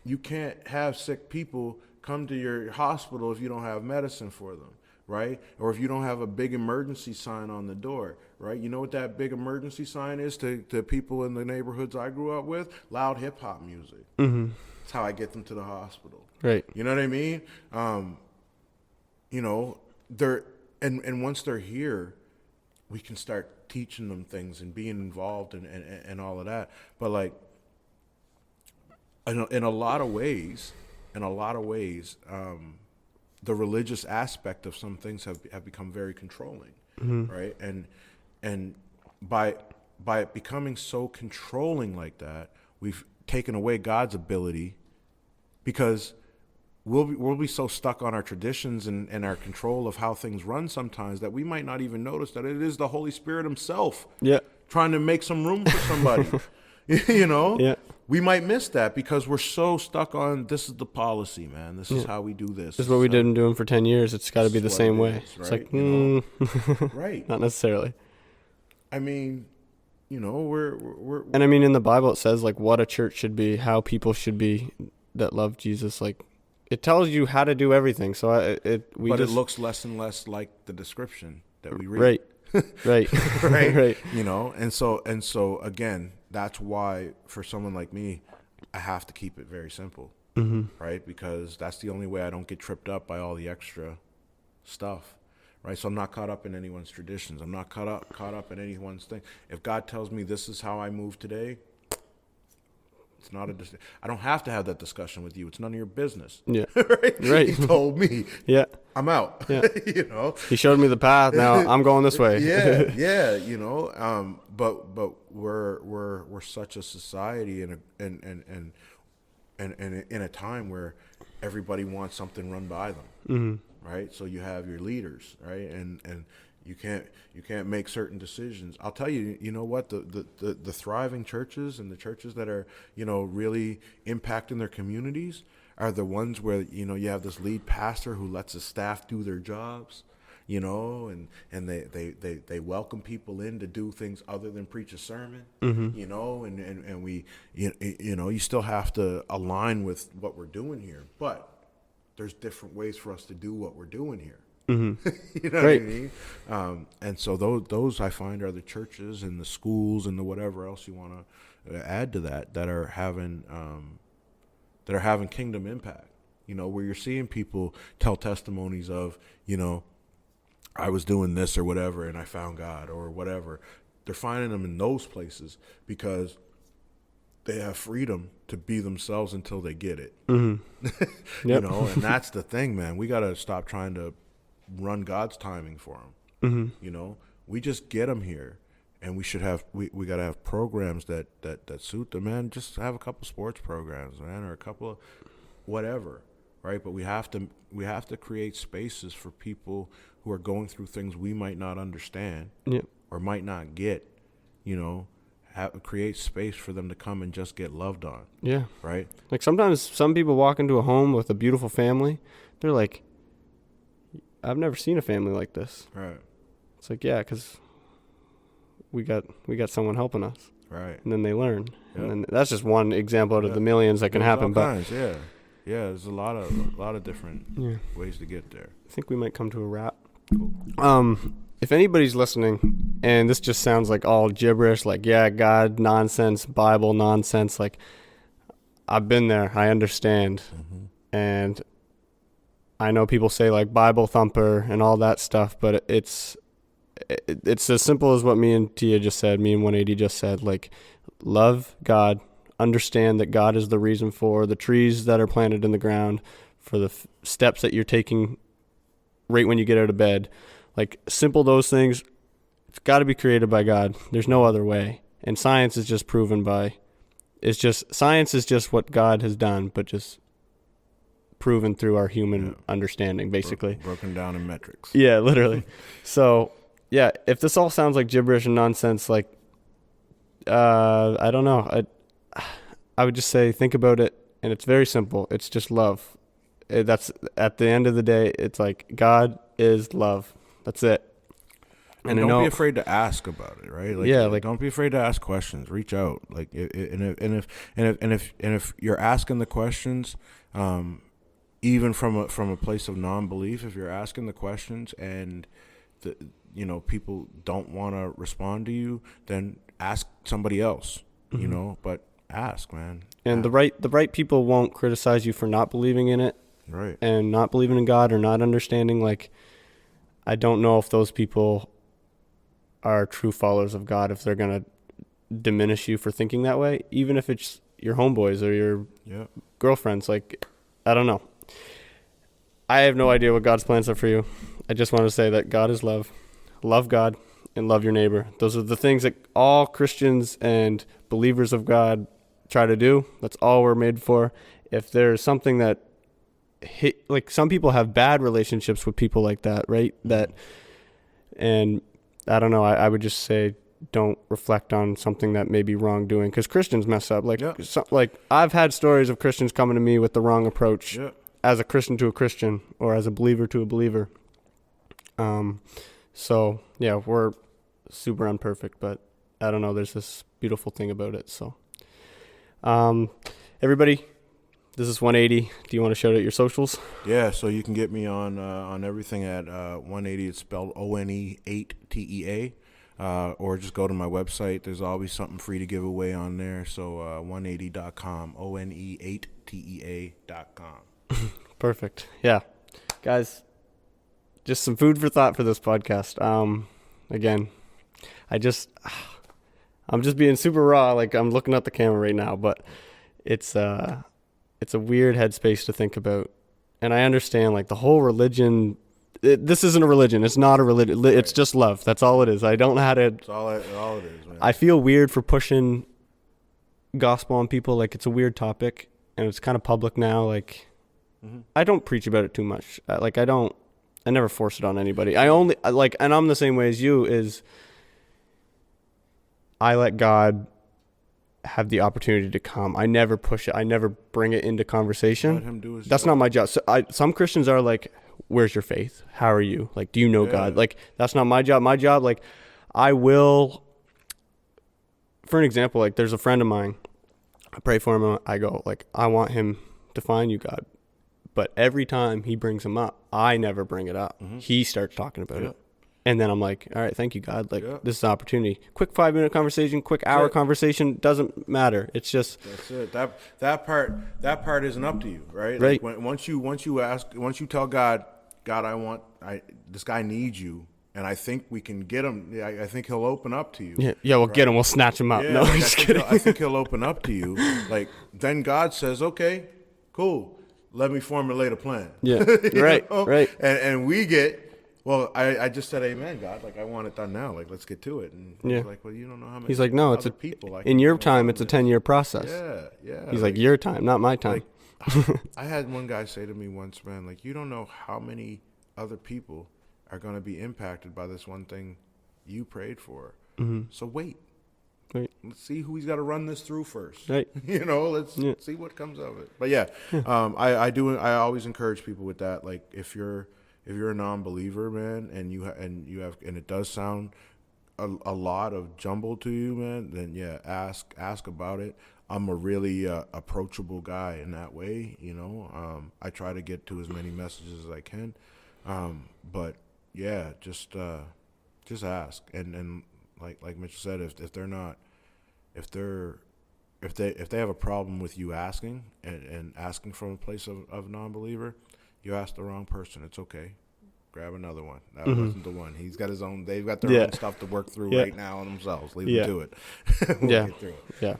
You can't have sick people come to your hospital if you don't have medicine for them. Right? Or if you don't have a big emergency sign on the door, right? You know what that big emergency sign is to people in the neighborhoods I grew up with? Loud hip hop music. Mm-hmm. That's how I get them to the hospital. Right. You know what I mean? You know, they're and once they're here, we can start teaching them things and being involved and all of that. But like in a lot of ways, the religious aspect of some things have become very controlling, right? And by it becoming so controlling like that, we've taken away God's ability, because we'll be so stuck on our traditions and our control of how things run sometimes that we might not even notice that it is the Holy Spirit himself trying to make some room for somebody. You know? Yeah. We might miss that because we're so stuck on, this is the policy, man. This is how we do this. This is what we've been doing for 10 years. It's got to be the same way. Is, it's right? like, you know? Right. Not necessarily. I mean, you know, we're And I mean, in the Bible, it says like what a church should be, how people should be that love Jesus. Like, it tells you how to do everything. So it looks less and less like the description that we read. Right. Right. Right. You know, and so again, that's why for someone like me, I have to keep it very simple, right? Because that's the only way I don't get tripped up by all the extra stuff, right? So I'm not caught up in anyone's traditions. I'm not caught up in anyone's thing. If God tells me this is how I move today, it's not I don't have to have that discussion with you. It's none of your business. Yeah. Right. He told me. Yeah. I'm out. Yeah. You know. He showed me the path. Now I'm going this way. Yeah. You know. But we're such a society and in a time where everybody wants something run by them. Right. So you have your leaders, right, and you can't make certain decisions. I'll tell you, you know what, the thriving churches and the churches that are, you know, really impacting their communities are the ones where, you know, you have this lead pastor who lets his staff do their jobs, you know, and they welcome people in to do things other than preach a sermon, you know, and we, you know, you still have to align with what we're doing here, but there's different ways for us to do what we're doing here. You know what I mean? And so those I find are the churches and the schools and the whatever else you want to add to that are having kingdom impact. You know, where you're seeing people tell testimonies of, you know, I was doing this or whatever and I found God or whatever. They're finding them in those places because they have freedom to be themselves until they get it. You know, and that's the thing, man. We got to stop trying to run God's timing for them. You know, we just get them here, and we got to have programs that suit them, man. Just have a couple sports programs, man, or a couple of whatever, right? But we have to create spaces for people who are going through things we might not understand or might not get, you know. Create space for them to come and just get loved on. Yeah. Right? Like sometimes some people walk into a home with a beautiful family. They're like, I've never seen a family like this. Right. It's like, yeah, because we got someone helping us. Right. And then they learn. Yep. And then that's just one example out of the millions that can happen. But yeah, there's a lot of different ways to get there. I think we might come to a wrap. Cool. If anybody's listening and this just sounds like all gibberish, like, yeah, God nonsense, Bible nonsense, like, I've been there, I understand. And I know people say like Bible thumper and all that stuff, but it's as simple as what me and Teah just said, me and 180 just said, like, love God, understand that God is the reason for the trees that are planted in the ground, for the steps that you're taking right when you get out of bed. Like, simple those things, it's got to be created by God. There's no other way. And science is just proven science is just what God has done, but just proven through our human understanding, basically. Broken down in metrics. Yeah, literally. So, yeah, if this all sounds like gibberish and nonsense, like, I don't know. I would just say think about it, and it's very simple. It's just love. That's at the end of the day. It's like God is love. That's it. And don't be afraid to ask about it, right? Don't be afraid to ask questions. Reach out, if you're asking the questions, even from a place of non-belief, if you're asking the questions and people don't want to respond to you, then ask somebody else, but ask, man. And the right people won't criticize you for not believing in it, right? And not believing in God or not understanding. Like, I don't know if those people are true followers of God, if they're going to diminish you for thinking that way, even if it's your homeboys or your girlfriends. Like, I don't know. I have no idea what God's plans are for you. I just want to say that God is love. Love God and love your neighbor. Those are the things that all Christians and believers of God try to do. That's all we're made for. If there's something that like some people have bad relationships with people like that, right? And I don't know. I would just say don't reflect on something that may be wrongdoing, because Christians mess up. Like I've had stories of Christians coming to me with the wrong approach as a Christian to a Christian or as a believer to a believer. So yeah, we're super imperfect, but I don't know. There's this beautiful thing about it. So, everybody, this is 180. Do you want to shout out your socials? Yeah, so you can get me on everything at 180. It's spelled One8Tea, or just go to my website. There's always something free to give away on there. So 180.com, One8Tea.com. Perfect. Yeah, guys, just some food for thought for this podcast. Again, I'm just being super raw. Like, I'm looking at the camera right now, but it's a weird headspace to think about. And I understand, like, the whole religion, this isn't a religion. It's not a religion. It's just love. That's all it is. I don't know how to. It's all it is, man. I feel weird for pushing gospel on people. Like, it's a weird topic, and it's kind of public now. Like, I don't preach about it too much. I never force it on anybody. And I'm the same way as you, is I let God have the opportunity to come. I never push it. I never bring it into conversation. Let him do his That's job. not my job. So some Christians are like, where's your faith? How are you? Like, do you know God? Like, that's not my job. My job, like, I will, for an example, like, there's a friend of mine. I pray for him. I go, like, I want him to find you, God. But every time he brings him up, I never bring it up. He starts talking about it. And then I'm like, all right, thank you, God. Like, this is an opportunity. Quick 5-minute conversation, quick hour conversation, doesn't matter. It's just. That's it. That part isn't up to you, right? Right. Like once you tell God, this guy needs you, and I think we can get him. I think he'll open up to you. Yeah, we'll get him. We'll snatch him up. Yeah, No, I'm just kidding. I think he'll open up to you. Like, then God says, okay, cool. Let me formulate a plan. Yeah, right, right. And we get, well, I just said, amen, God. Like, I want it done now. Like, let's get to it. And he's like, well, you don't know how many. He's like, no, it's people. In your time, it's a 10-year process. Yeah. He's like, your time, not my time. Like, I had one guy say to me once, man, like, you don't know how many other people are going to be impacted by this one thing you prayed for. So wait. Right. Let's see who he's got to run this through first. Right. Let's see what comes of it. But I always encourage people with that. Like, if you're a non-believer, man, and it does sound a lot of jumble to you, man, then ask about it. I'm a really approachable guy in that way. I try to get to as many messages as I can. But yeah, just ask. And like Mitch said, if they have a problem with you asking and asking from a place of non-believer, you asked the wrong person. It's okay. Grab another one. That wasn't the one. He's got his own. They've got their own stuff to work through right now on themselves. Leave them to it. We'll get through it. Yeah.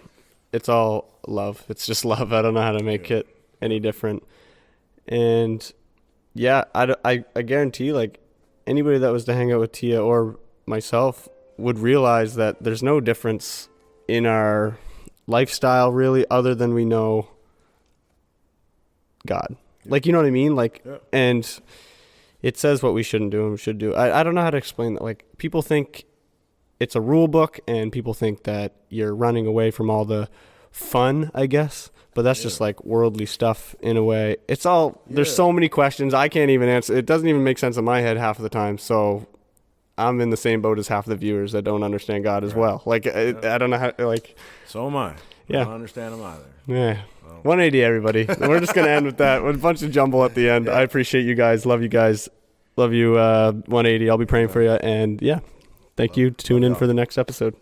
It's all love. It's just love. I don't know how to make it any different. And yeah, I guarantee, like, anybody that was to hang out with Teah or myself would realize that there's no difference in our lifestyle, really, other than we know God. Like, you know what I mean? Like, and it says what we shouldn't do and we should do. I don't know how to explain that. Like, people think it's a rule book, and people think that you're running away from all the fun, I guess. But that's just like worldly stuff in a way. It's all, there's so many questions I can't even answer. It doesn't even make sense in my head half of the time. So I'm in the same boat as half the viewers that don't understand God as well. Like, I don't know how, like. So am I. Yeah. I don't understand them either. Yeah. 180, everybody. We're just going to end with that, with a bunch of jumble at the end. I appreciate you guys. Love you guys. Love you, 180. I'll be praying for you. And yeah, thank you. Tune in for the next episode.